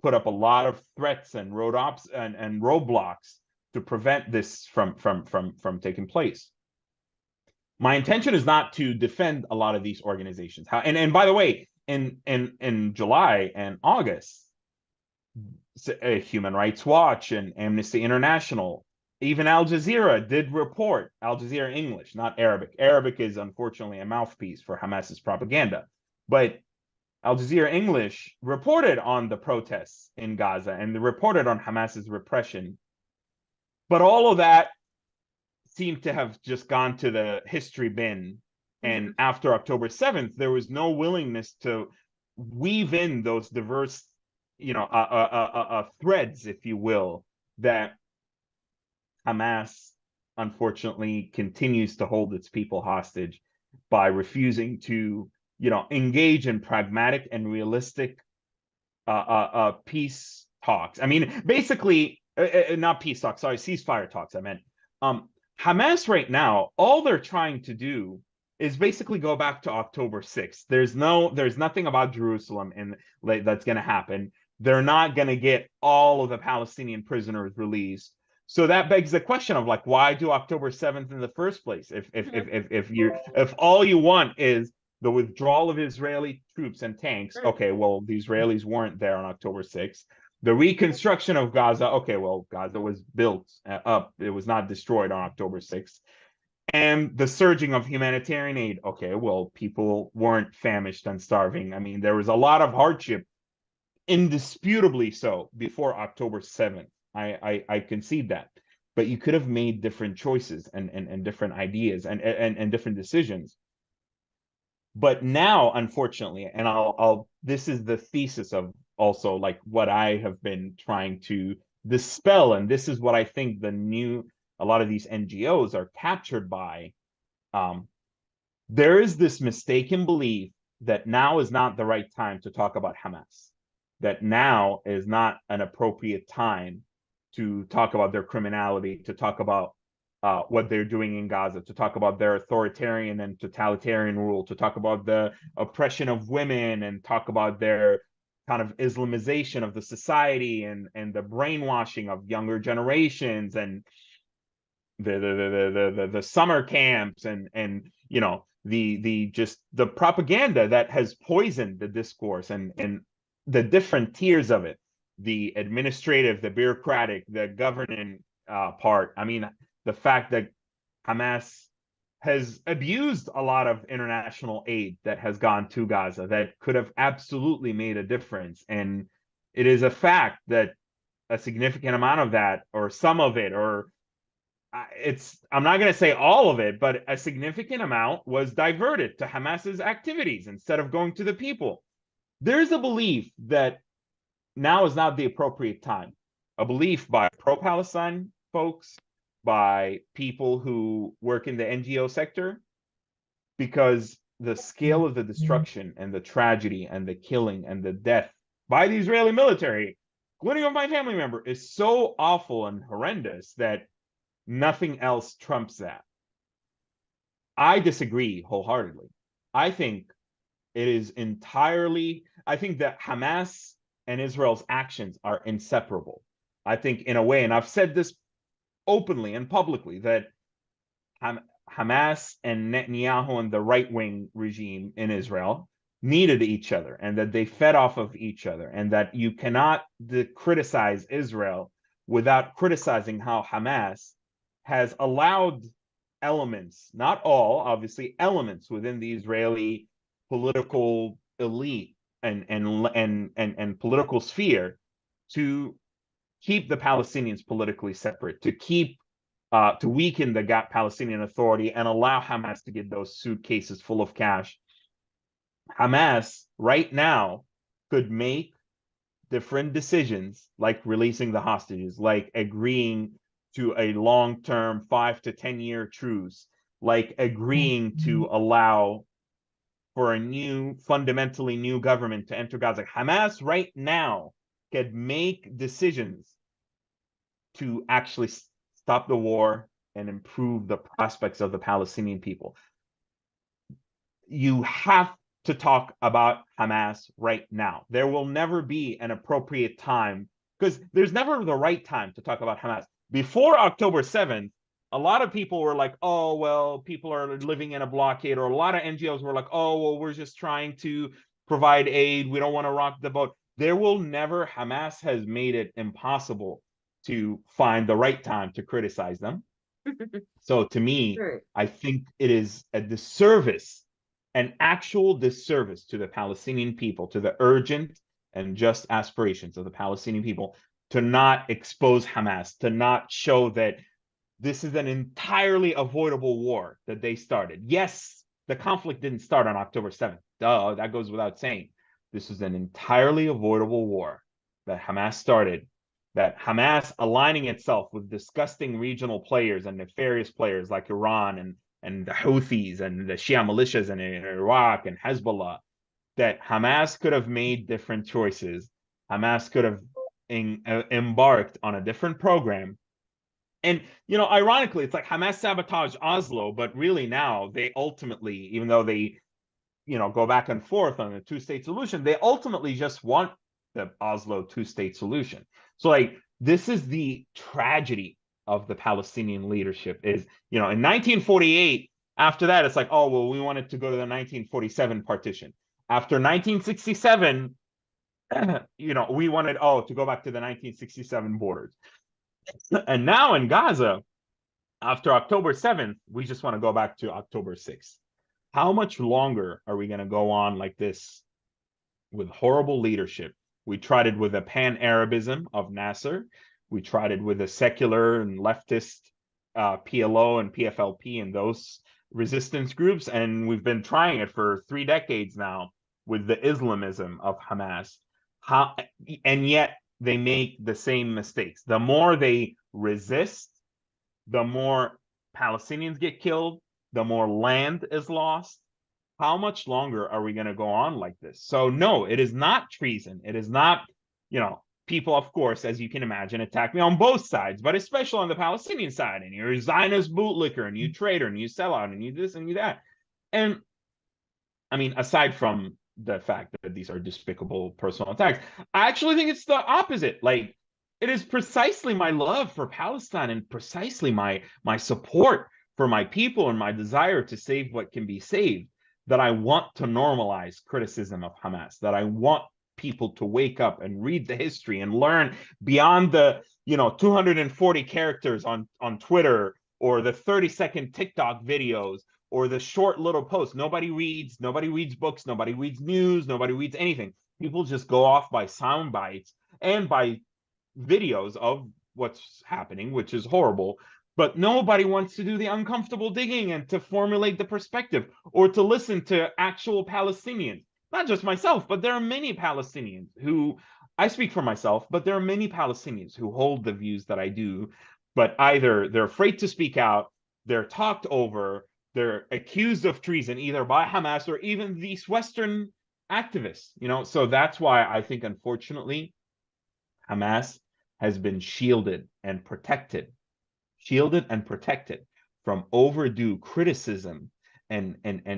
put up a lot of threats and roadblocks to prevent this from taking place. My intention is not to defend a lot of these organizations. And by the way, in July and August, Human Rights Watch and Amnesty International, even Al Jazeera did report. Al Jazeera English, not Arabic. Arabic is unfortunately a mouthpiece for Hamas's propaganda. But Al Jazeera English reported on the protests in Gaza and they reported on Hamas's repression. But all of that seemed to have just gone to the history bin. And after October 7th, there was no willingness to weave in those diverse, threads, if you will, that Hamas unfortunately continues to hold its people hostage by refusing to, engage in pragmatic and realistic peace talks. I mean, basically, not peace talks, sorry, ceasefire talks, I meant. Hamas right now, all they're trying to do is basically go back to October 6th. There's nothing about Jerusalem that's going to happen. They're not going to get all of the Palestinian prisoners released. So that begs the question of why do October 7th in the first place? If all you want is the withdrawal of Israeli troops and tanks, okay, well, the Israelis weren't there on October 6th. The reconstruction of Gaza, okay, well, Gaza was built up. It was not destroyed on October 6th. And the surging of humanitarian aid, okay, well, people weren't famished and starving. I mean, there was a lot of hardship, indisputably so, before October 7th. I concede that. But you could have made different choices and different ideas and different decisions. But now, unfortunately, and this is the thesis of also what I have been trying to dispel, and this is what I think a lot of these NGOs are captured by. There is this mistaken belief that now is not the right time to talk about Hamas, that now is not an appropriate time to talk about their criminality, to talk about what they're doing in Gaza, to talk about their authoritarian and totalitarian rule, to talk about the oppression of women, and talk about their kind of Islamization of the society and the brainwashing of younger generations. And the summer camps and you know the just the propaganda that has poisoned the discourse and the different tiers of it, the administrative, the bureaucratic, the governing part. I mean, the fact that Hamas has abused a lot of international aid that has gone to Gaza that could have absolutely made a difference. And it is a fact that a significant amount of that, or some of it, or I'm not going to say all of it, but a significant amount was diverted to Hamas's activities instead of going to the people. There's a belief that now is not the appropriate time, a belief by pro-Palestine folks, by people who work in the NGO sector, because the scale of the destruction and the tragedy and the killing and the death by the Israeli military, including of my family member, is so awful and horrendous that nothing else trumps that. I disagree wholeheartedly. I think it is entirely, I think that Hamas and Israel's actions are inseparable. I think in a way, and I've said this openly and publicly, that Hamas and Netanyahu and the right-wing regime in Israel needed each other, and that they fed off of each other, and that you cannot criticize Israel without criticizing how Hamas has allowed elements, not all, obviously, elements within the Israeli political elite and political sphere to keep the Palestinians politically separate, to keep to weaken the Palestinian Authority and allow Hamas to get those suitcases full of cash. Hamas right now could make different decisions, like releasing the hostages, like agreeing to a long-term 5 to 10-year truce, like agreeing to allow for a new, fundamentally new government to enter Gaza. Hamas right now could make decisions to actually stop the war and improve the prospects of the Palestinian people. You have to talk about Hamas right now. There will never be an appropriate time, because there's never the right time to talk about Hamas. Before October 7th, a lot of people were like, oh, well, people are living in a blockade, or a lot of NGOs were like, oh, well, we're just trying to provide aid. We don't want to rock the boat. There will never, Hamas has made it impossible to find the right time to criticize them. So to me, Right. I think it is a disservice, an actual disservice to the Palestinian people, to the urgent and just aspirations of the Palestinian people, to not expose Hamas, to not show that this is an entirely avoidable war that they started. Yes, the conflict didn't start on October 7th. Duh, that goes without saying. This is an entirely avoidable war that Hamas started, that Hamas aligning itself with disgusting regional players and nefarious players like Iran and the Houthis and the Shia militias in Iraq and Hezbollah, that Hamas could have made different choices. Hamas could have embarked on a different program. And, you know, ironically, it's like Hamas sabotaged Oslo, but really now they ultimately, even though they, you know, go back and forth on a two-state solution, they ultimately just want the Oslo two-state solution. So, like, this is the tragedy of the Palestinian leadership is, you know, in 1948, after that, it's like, oh, well, we wanted to go to the 1947 partition. After 1967, you know, we wanted, to go back to the 1967 borders. And now in Gaza, after October 7th, we just want to go back to October 6th. How much longer are we going to go on like this with horrible leadership? We tried it with a pan-Arabism of Nasser. We tried it with a secular and leftist PLO and PFLP and those resistance groups. And we've been trying it for 3 decades now with the Islamism of Hamas. And yet they make the same mistakes. The more they resist, the more Palestinians get killed, the more land is lost. How much longer are we going to go on like this? So no, it is not treason. It is not, you know, people, of course, as you can imagine, attack me on both sides, but especially on the Palestinian side. And you're a Zionist bootlicker, and you traitor, and you sell out, and you this and you that. And I mean, aside from the fact that these are despicable personal attacks, I actually think it's the opposite. Like, it is precisely my love for Palestine and precisely my support for my people and my desire to save what can be saved that I want to normalize criticism of Hamas, that I want people to wake up and read the history and learn beyond the 240 characters on Twitter or the 30-second TikTok videos or the short little posts. Nobody reads books, nobody reads news, nobody reads anything. People just go off by sound bites and by videos of what's happening, which is horrible. But nobody wants to do the uncomfortable digging and to formulate the perspective or to listen to actual Palestinians. Not just myself, but there are many Palestinians who, I speak for myself, but there are many Palestinians who hold the views that I do, but either they're afraid to speak out, they're talked over, they're accused of treason either by Hamas or even these Western activists, So that's why I think, unfortunately, Hamas has been shielded and protected from overdue criticism and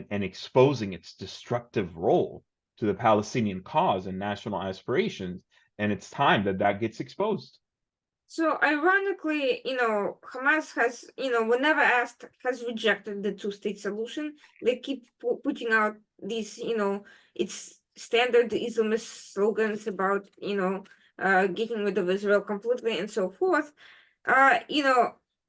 exposing its destructive role to the Palestinian cause and national aspirations. And it's time that gets exposed. So ironically, Hamas has, whenever asked, has rejected the two-state solution. They keep putting out these, it's standard Islamist slogans about, getting rid of Israel completely and so forth.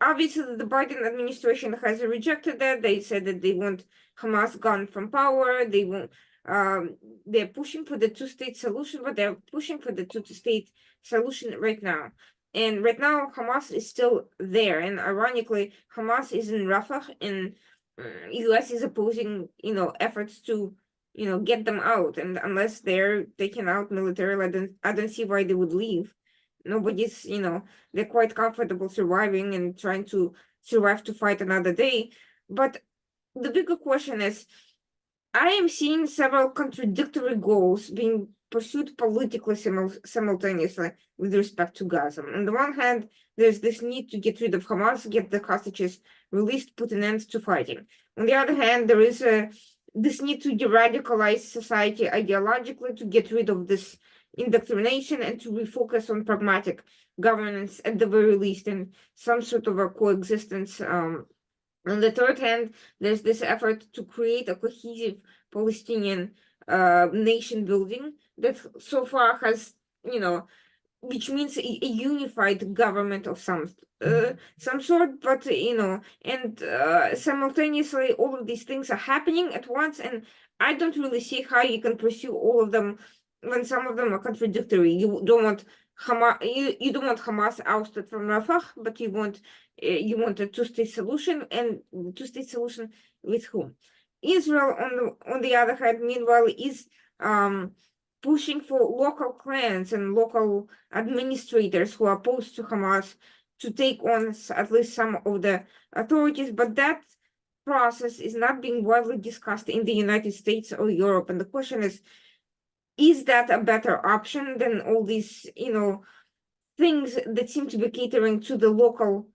Obviously the Biden administration has rejected that. They said that they want Hamas gone from power. They want, they're pushing for the two-state solution, but they're pushing for the two-state solution right now. And right now, Hamas is still there. And ironically, Hamas is in Rafah, and U.S. is opposing, efforts to, get them out. And unless they're taken out militarily, I don't see why they would leave. Nobody's, they're quite comfortable surviving and trying to survive to fight another day. But the bigger question is, I am seeing several contradictory goals being pursued politically simultaneously with respect to Gaza. On the one hand, there's this need to get rid of Hamas, get the hostages released, put an end to fighting. On the other hand, there is this need to de-radicalize society ideologically, to get rid of this indoctrination and to refocus on pragmatic governance at the very least, and some sort of a coexistence. On the third hand, there's this effort to create a cohesive Palestinian nation building that so far has, which means a unified government of some sort, but and simultaneously all of these things are happening at once, and I don't really see how you can pursue all of them when some of them are contradictory. You don't want you don't want Hamas ousted from Rafah, but you want a two-state solution, and the two-state solution with whom? Israel, on the other hand, meanwhile, is pushing for local clans and local administrators who are opposed to Hamas to take on at least some of the authorities, but that process is not being widely discussed in the United States or Europe. And the question is that a better option than all these, things that seem to be catering to the local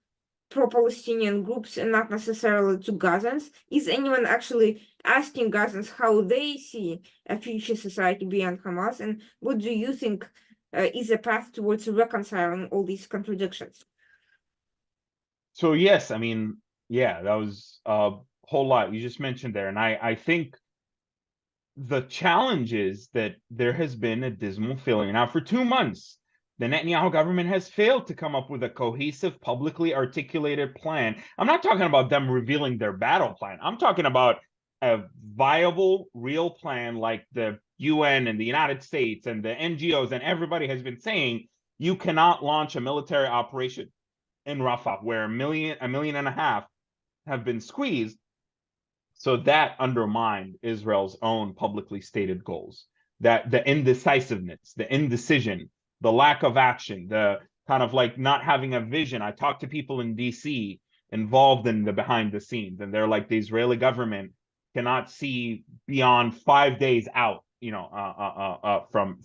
pro-Palestinian groups and not necessarily to Gazans? Is anyone actually asking Gazans how they see a future society beyond Hamas? And what do you think is a path towards reconciling all these contradictions? So yes, I mean, yeah, that was a whole lot you just mentioned there. And I think the challenge is that there has been a dismal failure. Now, for 2 months, the Netanyahu government has failed to come up with a cohesive, publicly articulated plan. I'm not talking about them revealing their battle plan. I'm talking about a viable, real plan like the UN and the United States and the NGOs and everybody has been saying. You cannot launch a military operation in Rafah where a million and a half have been squeezed. So that undermined Israel's own publicly stated goals. That the indecisiveness, the indecision, the lack of action, the kind of like not having a vision. I talked to people in DC involved in the behind the scenes, and they're like, the Israeli government cannot see beyond 5 days out, from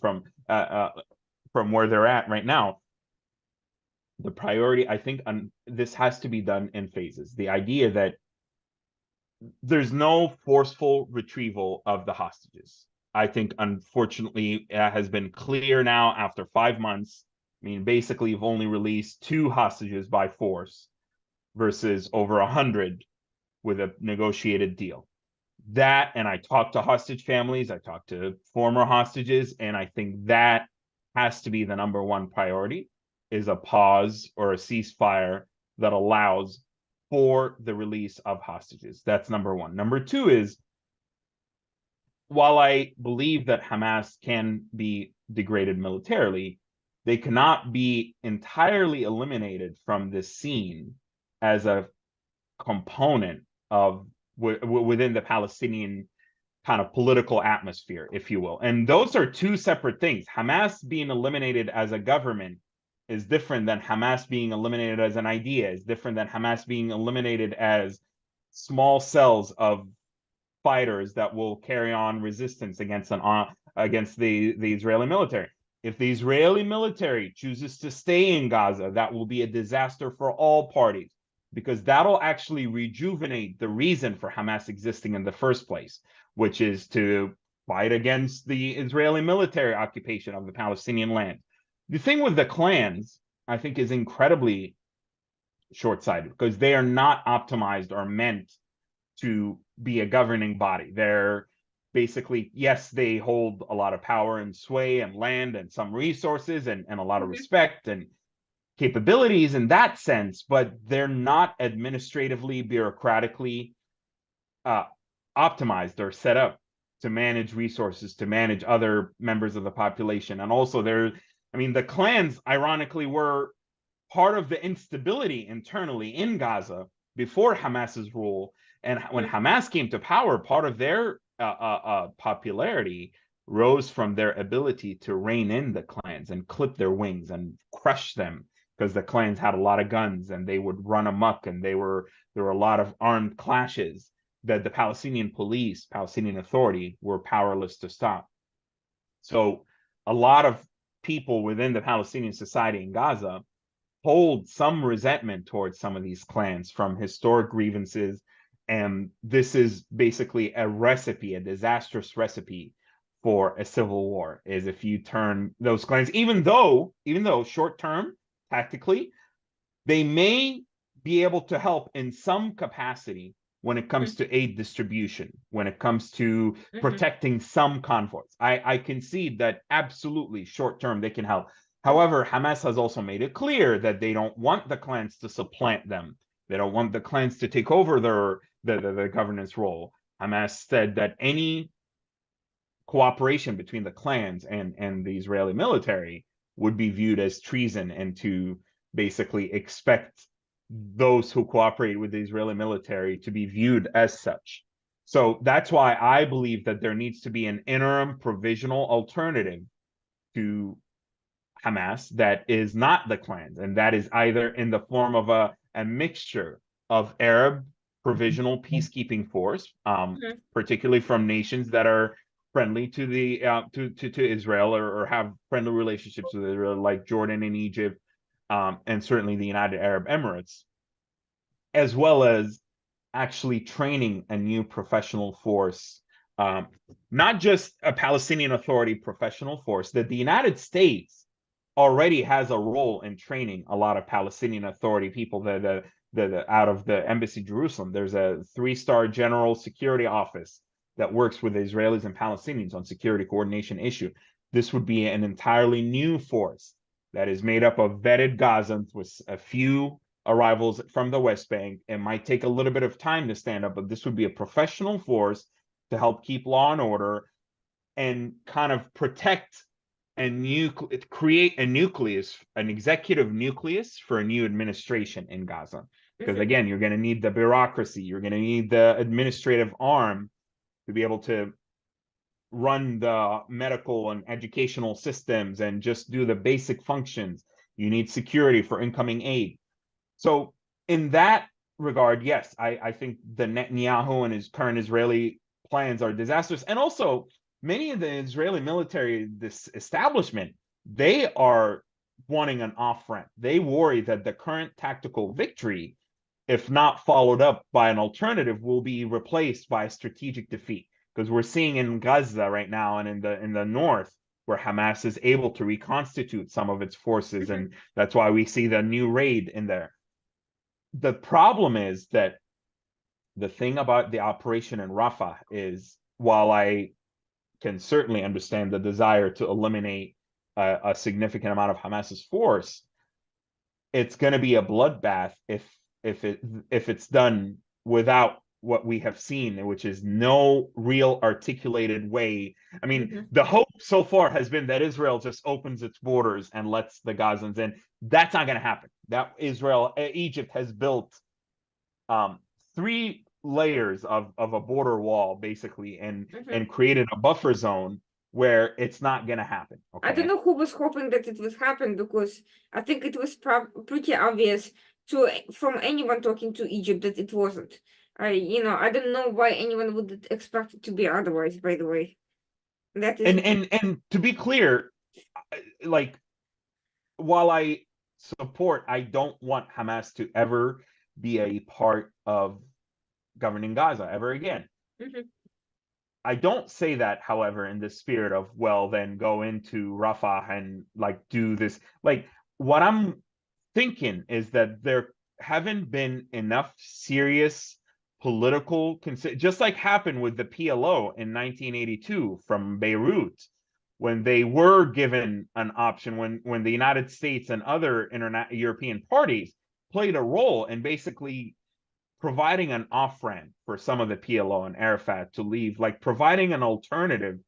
where they're at right now. The priority, I think, this has to be done in phases. The idea that there's no forceful retrieval of the hostages. I think, unfortunately, it has been clear now after 5 months I mean, basically, you've only released 2 hostages by force versus over 100 with a negotiated deal. That, and I talked to hostage families, I talked to former hostages, and I think that has to be the number one priority, is a pause or a ceasefire that allows for the release of hostages. That's number one. Number two is, while I believe that Hamas can be degraded militarily, they cannot be entirely eliminated from the scene as a component of within the Palestinian kind of political atmosphere, if you will. And those are two separate things. Hamas being eliminated as a government is different than Hamas being eliminated as an idea, is different than Hamas being eliminated as small cells of fighters that will carry on resistance against the Israeli military. If the Israeli military chooses to stay in Gaza, that will be a disaster for all parties, because that'll actually rejuvenate the reason for Hamas existing in the first place, which is to fight against the Israeli military occupation of the Palestinian land. The thing with the clans, I think, is incredibly short-sighted, because they are not optimized or meant to be a governing body. They're basically, yes, they hold a lot of power and sway and land and some resources and a lot of respect and capabilities in that sense, but they're not administratively, bureaucratically optimized or set up to manage resources, to manage other members of the population. And also the clans, ironically, were part of the instability internally in Gaza before Hamas's rule. And when Hamas came to power, part of their popularity rose from their ability to rein in the clans and clip their wings and crush them, because the clans had a lot of guns and they would run amok, and there were a lot of armed clashes that the Palestinian police, Palestinian Authority, were powerless to stop. So a lot of people within the Palestinian society in Gaza hold some resentment towards some of these clans from historic grievances. And this is basically a recipe, a disastrous recipe for a civil war, is if you turn those clans, even though short term, tactically, they may be able to help in some capacity when it comes to aid distribution, when it comes to protecting some convoys. I concede that absolutely short term they can help. However, Hamas has also made it clear that they don't want the clans to supplant them. They don't want the clans to take over the governance role. Hamas said that any cooperation between the clans and the Israeli military would be viewed as treason, and to basically expect those who cooperate with the Israeli military to be viewed as such. So that's why I believe that there needs to be an interim provisional alternative to Hamas that is not the clans, and that is either in the form of a mixture of Arab provisional peacekeeping force, particularly from nations that are friendly to the to Israel, or have friendly relationships with Israel, like Jordan and Egypt, and certainly the United Arab Emirates, as well as actually training a new professional force, not just a Palestinian Authority professional force, that the United States already has a role in training a lot of Palestinian Authority people that out of the embassy Jerusalem. There's a 3-star general security office that works with Israelis and Palestinians on security coordination issue. This would be an entirely new force that is made up of vetted Gazans with a few arrivals from the West Bank. It might take a little bit of time to stand up, but this would be a professional force to help keep law and order and kind of protect and create a nucleus, an executive nucleus for a new administration in Gaza. Because again, you're going to need the bureaucracy, you're going to need the administrative arm to be able to run the medical and educational systems and just do the basic functions. You need security for incoming aid. So in that regard, yes, I think the Netanyahu and his current Israeli plans are disastrous. And also, many of the Israeli military, this establishment, they are wanting an off-ramp. They worry that the current tactical victory, if not followed up by an alternative, will be replaced by a strategic defeat. Because we're seeing in Gaza right now and in the north, where Hamas is able to reconstitute some of its forces, and that's why we see the new raid in there. The problem is that the thing about the operation in Rafah is, while I can certainly understand the desire to eliminate a significant amount of Hamas's force, it's going to be a bloodbath if it's done without what we have seen, which is no real articulated way. I mean, the hope so far has been that Israel just opens its borders and lets the Gazans in. That's not going to happen. That Egypt has built 3 layers of a border wall, basically, and created a buffer zone where it's not going to happen. Okay? I don't know who was hoping that it would happen, because I think it was pretty obvious from anyone talking to Egypt that it wasn't. I don't know why anyone would expect it to be otherwise, by the way. That is... And to be clear, like, while I don't want Hamas to ever be a part of governing Gaza ever again. I don't say that, however, in the spirit of, well, then go into Rafah and like do this. Like, what I'm thinking is that there haven't been enough serious political, just like happened with the PLO in 1982 from Beirut, when they were given an option, when the United States and other European parties played a role in basically providing an off-ramp for some of the PLO and Arafat to leave, like providing an alternative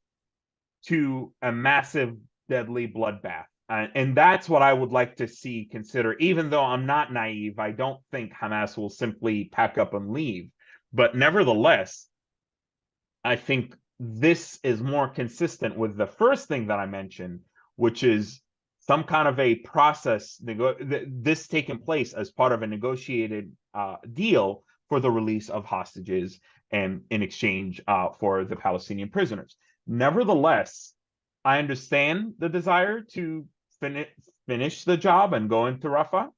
to a massive, deadly bloodbath. And that's what I would like to see consider. Even though I'm not naive, I don't think Hamas will simply pack up and leave. But nevertheless, I think this is more consistent with the first thing that I mentioned, which is some kind of a process, this taking place as part of a negotiated deal for the release of hostages and in exchange for the Palestinian prisoners. Nevertheless, I understand the desire to finish the job and go into Rafah.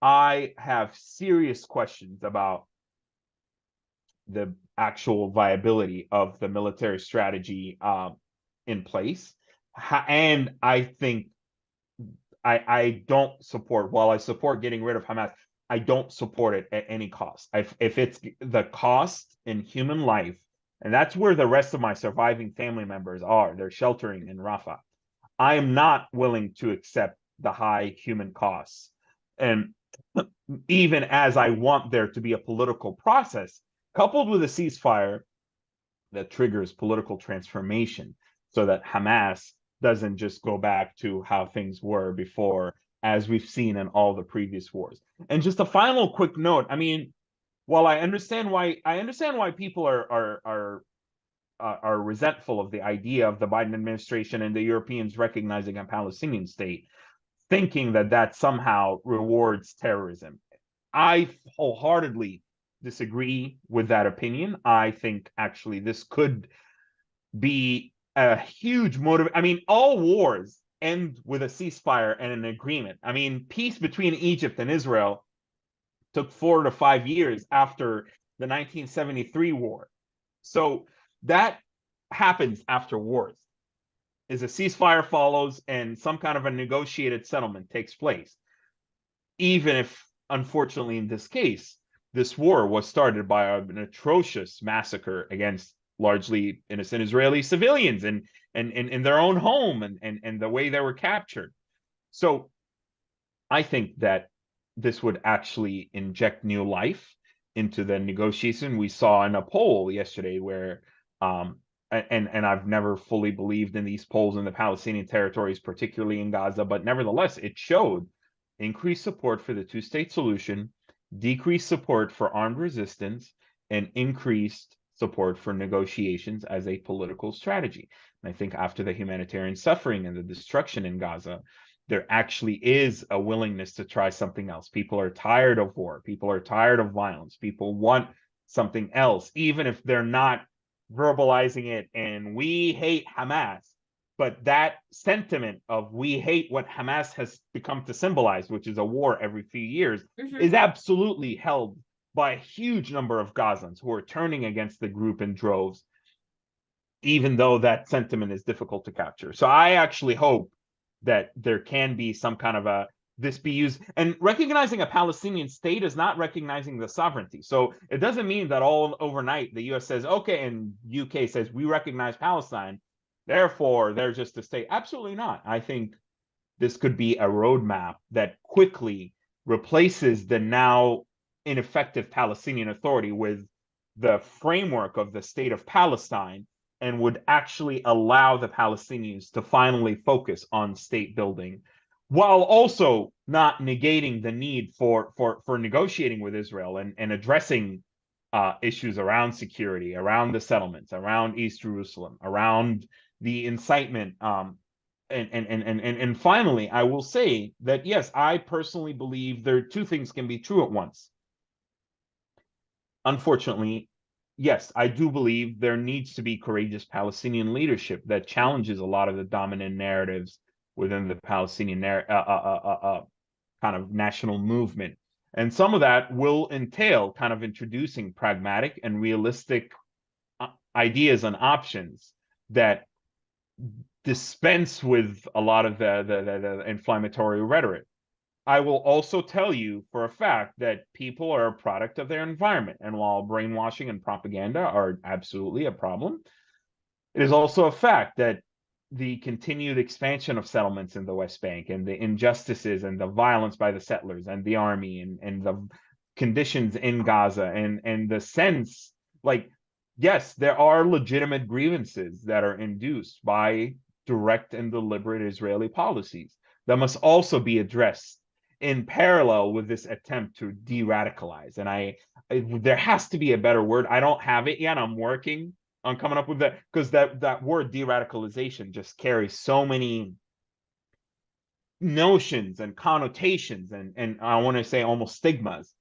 I have serious questions about the actual viability of the military strategy in place. And I think I don't support, while I support getting rid of Hamas, I don't support it at any cost. If it's the cost in human life, and that's where the rest of my surviving family members are, they're sheltering in Rafah, I am not willing to accept the high human costs. And even as I want there to be a political process, coupled with a ceasefire that triggers political transformation, so that Hamas doesn't just go back to how things were before, as we've seen in all the previous wars. And just a final quick note, I mean, while I understand why people are resentful of the idea of the Biden administration and the Europeans recognizing a Palestinian state, thinking that somehow rewards terrorism, I wholeheartedly disagree with that opinion. I think actually this could be a huge motive. I mean, all wars end with a ceasefire and an agreement. I mean, peace between Egypt and Israel took 4 to 5 years after the 1973 war. So that happens after wars, is a ceasefire follows and some kind of a negotiated settlement takes place. Even if, unfortunately, in this case, this war was started by an atrocious massacre against largely innocent Israeli civilians and in their own home and the way they were captured. So I think that this would actually inject new life into the negotiation. We saw in a poll yesterday where and I've never fully believed in these polls in the Palestinian territories, particularly in Gaza, but nevertheless, it showed increased support for the two-state solution, decreased support for armed resistance, and increased support for negotiations as a political strategy. And I think after the humanitarian suffering and the destruction in Gaza, there actually is a willingness to try something else. People are tired of war. People are tired of violence. People want something else, even if they're not verbalizing it and we hate Hamas. But that sentiment of we hate what Hamas has become to symbolize, which is a war every few years, is absolutely held by a huge number of Gazans who are turning against the group in droves. even though that sentiment is difficult to capture. So I actually hope that there can be some kind of this be used, and recognizing a Palestinian state is not recognizing the sovereignty. So it doesn't mean that all overnight the US says, okay, and UK says we recognize Palestine, therefore they're just a state. Absolutely not. I think this could be a roadmap that quickly replaces the now ineffective Palestinian Authority with the framework of the state of Palestine, and would actually allow the Palestinians to finally focus on state building, while also not negating the need for negotiating with Israel and addressing issues around security, around the settlements, around East Jerusalem, around the incitement. And finally, I will say that, yes, I personally believe there are two things can be true at once. Unfortunately, yes, I do believe there needs to be courageous Palestinian leadership that challenges a lot of the dominant narratives within the Palestinian kind of national movement. And some of that will entail kind of introducing pragmatic and realistic ideas and options that dispense with a lot of the inflammatory rhetoric. I will also tell you for a fact that people are a product of their environment. And while brainwashing and propaganda are absolutely a problem, it is also a fact that the continued expansion of settlements in the West Bank and the injustices and the violence by the settlers and the army and the conditions in Gaza and the sense, like, yes, there are legitimate grievances that are induced by direct and deliberate Israeli policies that must also be addressed in parallel with this attempt to de-radicalize. And there has to be a better word. I don't have it yet. I'm working on coming up with that, because that word de-radicalization just carries so many notions and connotations and I want to say almost stigmas.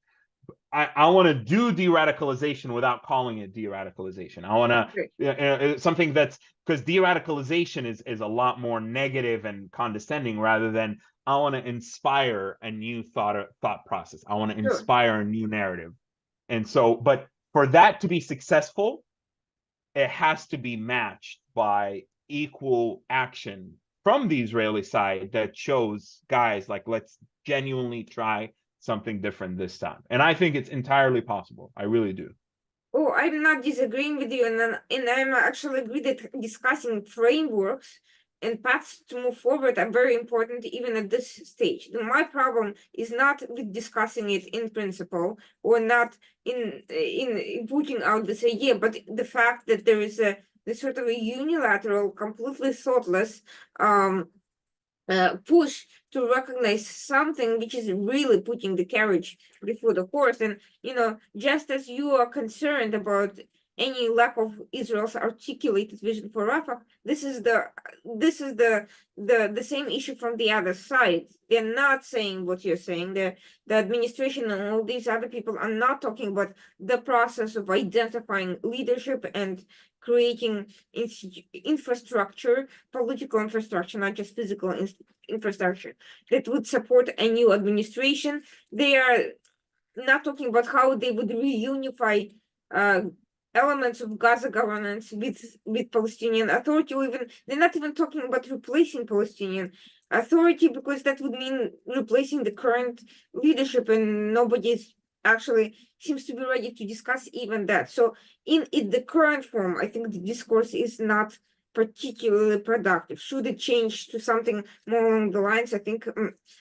I want to do de-radicalization without calling it de-radicalization. I want to something that's, because de-radicalization is a lot more negative and condescending, rather than I want to inspire a new thought process. I want to inspire a new narrative. And so, but for that to be successful, it has to be matched by equal action from the Israeli side that shows, guys, like, let's genuinely try something different this time. And I think it's entirely possible. I really do. Oh, I'm not disagreeing with you, and I'm actually agree that discussing frameworks and paths to move forward are very important even at this stage. My problem is not with discussing it in principle or not in putting out this idea, but the fact that there is this sort of a unilateral, completely thoughtless push to recognize something which is really putting the carriage before the horse. And just as you are concerned about any lack of Israel's articulated vision for Rafah, this is the same issue from the other side. They're not saying what you're saying. The administration and all these other people are not talking about the process of identifying leadership and creating infrastructure, political infrastructure, not just physical infrastructure, that would support a new administration. They are not talking about how they would reunify elements of Gaza governance with Palestinian Authority, or even they're not even talking about replacing Palestinian Authority, because that would mean replacing the current leadership, and nobody's actually seems to be ready to discuss even that. So in the current form, I think the discourse is not particularly productive. Should it change to something more along the lines, I think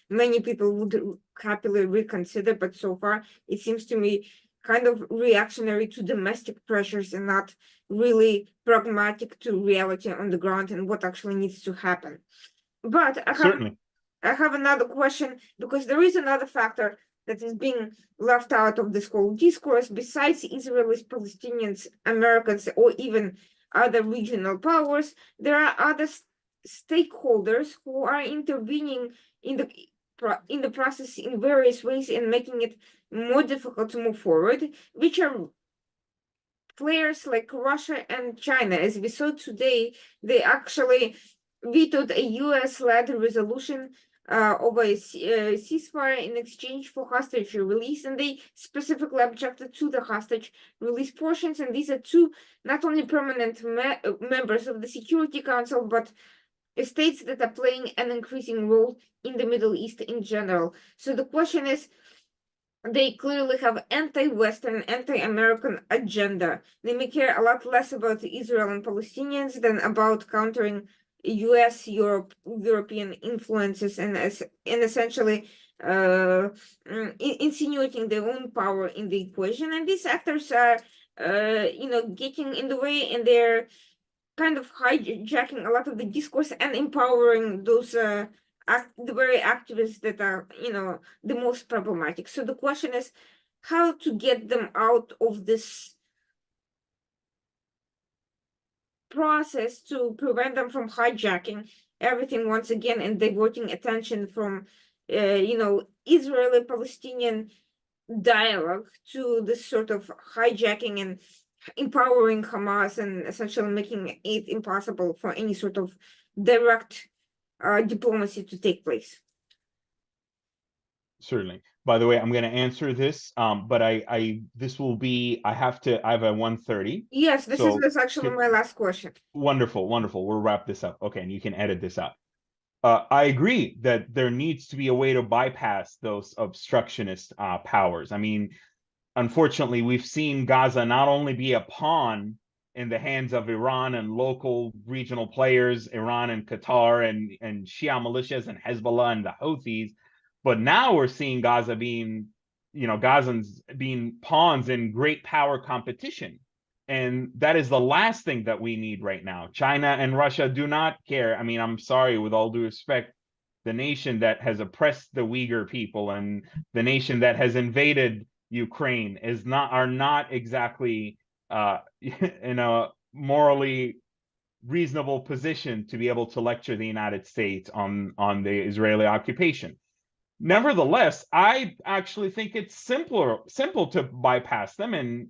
many people would happily reconsider, but so far it seems to me kind of reactionary to domestic pressures and not really pragmatic to reality on the ground and what actually needs to happen. But I have another question, because there is another factor that is being left out of this whole discourse. Besides Israelis, Palestinians, Americans, or even other regional powers, there are other stakeholders who are intervening in the process in various ways and making it more difficult to move forward, which are players like Russia and China. As we saw today, they actually vetoed a US-led resolution over a ceasefire in exchange for hostage release, and they specifically objected to the hostage release portions. And these are two not only permanent members of the Security Council, but states that are playing an increasing role in the Middle East in general. So the question is, they clearly have anti-Western, anti-American agenda. They may care a lot less about Israel and Palestinians than about countering US, European influences and essentially insinuating their own power in the equation. And these actors are, getting in the way, and they're kind of hijacking a lot of the discourse and empowering those the very activists that are, the most problematic. So the question is how to get them out of this process to prevent them from hijacking everything once again and diverting attention from, Israeli-Palestinian dialogue to this sort of hijacking and empowering Hamas and essentially making it impossible for any sort of direct diplomacy to take place. Certainly. By the way, I'm going to answer this, but this will be, I have a 1:30. Yes, this is actually my last question. Wonderful, wonderful. We'll wrap this up. Okay, and you can edit this out. I agree that there needs to be a way to bypass those obstructionist powers. I mean, unfortunately, we've seen Gaza not only be a pawn in the hands of Iran and local regional players, Iran and Qatar and Shia militias and Hezbollah and the Houthis, but now we're seeing Gaza being, Gazans being pawns in great power competition. And that is the last thing that we need right now. China and Russia do not care. I mean, I'm sorry, with all due respect, the nation that has oppressed the Uyghur people and the nation that has invaded Ukraine are not exactly in a morally reasonable position to be able to lecture the United States on the Israeli occupation. Nevertheless, I actually think it's simple to bypass them. And,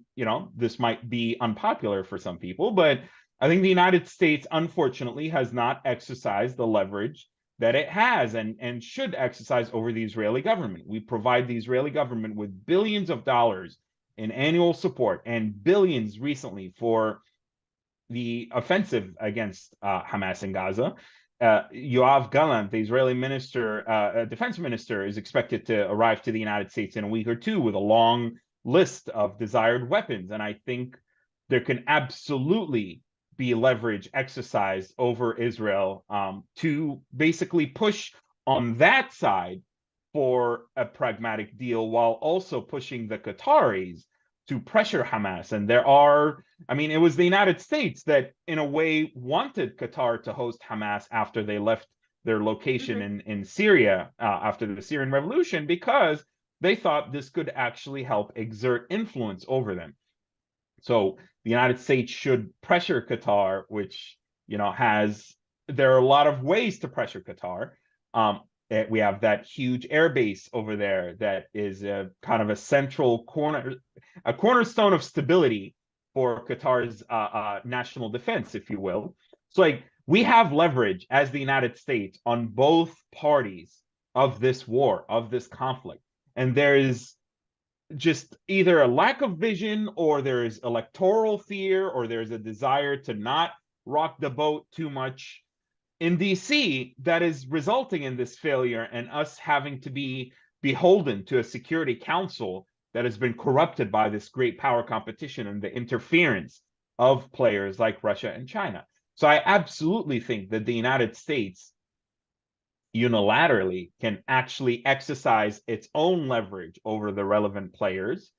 this might be unpopular for some people, but I think the United States, unfortunately, has not exercised the leverage that it has and should exercise over the Israeli government. We provide the Israeli government with billions of dollars in annual support and billions recently for the offensive against Hamas in Gaza. Yoav Gallant, the Israeli defense minister, is expected to arrive to the United States in a week or two with a long list of desired weapons. And I think there can absolutely be leverage exercised over Israel to basically push on that side for a pragmatic deal, while also pushing the Qataris to pressure Hamas. And it was the United States that, in a way, wanted Qatar to host Hamas after they left their location in Syria after the Syrian Revolution, because they thought this could actually help exert influence over them. So the United States should pressure Qatar, which, there are a lot of ways to pressure Qatar. We have that huge air base over there that is a kind of a central a cornerstone of stability for Qatar's national defense, if you will. So we have leverage as the United States on both parties of this war, of this conflict. And there is just either a lack of vision, or there is electoral fear, or there's a desire to not rock the boat too much in DC that is resulting in this failure and us having to be beholden to a Security Council that has been corrupted by this great power competition and the interference of players like Russia and China. So I absolutely think that the United States unilaterally can actually exercise its own leverage over the relevant players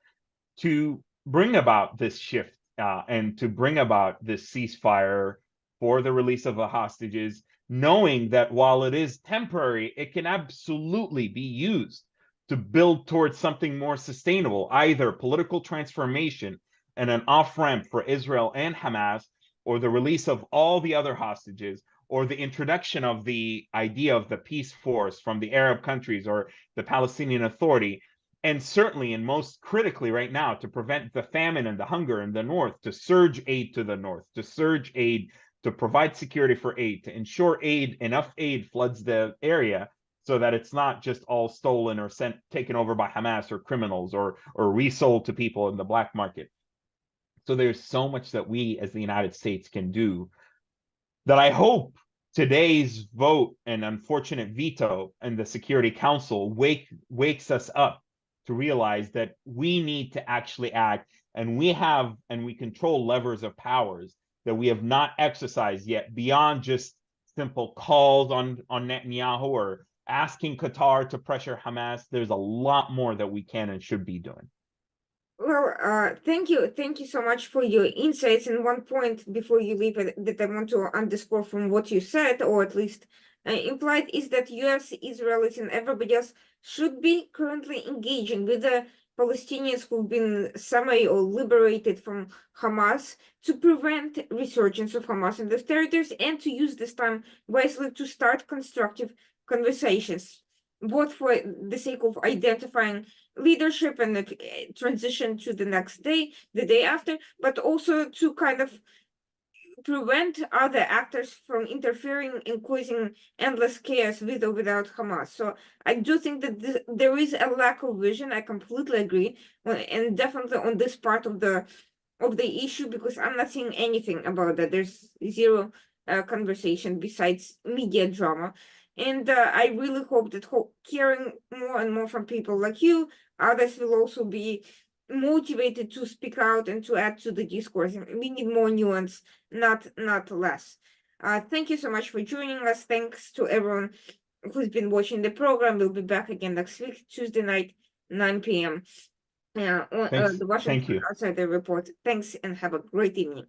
to bring about this shift and to bring about this ceasefire for the release of the hostages, knowing that while it is temporary, it can absolutely be used to build towards something more sustainable, either political transformation and an off-ramp for Israel and Hamas, or the release of all the other hostages, or the introduction of the idea of the peace force from the Arab countries or the Palestinian Authority, and certainly, and most critically right now, to prevent the famine and the hunger in the north, to surge aid to the north, to surge aid, to provide security for aid, to ensure enough aid floods the area so that it's not just all stolen or taken over by Hamas or criminals or resold to people in the black market. So there's so much that we as the United States can do that I hope today's vote and unfortunate veto in the Security Council wakes us up to realize that we need to actually act, and we control levers of powers that we have not exercised yet beyond just simple calls on Netanyahu or asking Qatar to pressure Hamas. There's a lot more that we can and should be doing. Well, thank you so much for your insights. And one point before you leave that I want to underscore from what you said, or at least implied, is that US, Israelis, and everybody else should be currently engaging with the Palestinians who've been summarily or liberated from Hamas to prevent resurgence of Hamas in those territories, and to use this time wisely to start constructive conversations, both for the sake of identifying leadership and the transition to the next day, the day after, but also to kind of prevent other actors from interfering and causing endless chaos with or without Hamas. So I do think that there is a lack of vision. I completely agree, and definitely on this part of the issue, because I'm not seeing anything about that. There's zero conversation besides media drama. And I really hope that hearing more and more from people like you, others will also be motivated to speak out and to add to the discourse. We need more nuance, not less. Thank you so much for joining us. Thanks to everyone who's been watching the program. We'll be back again next week, Tuesday night, 9 p.m. On the Washington Thank you. Outsider Report. Thanks and have a great evening.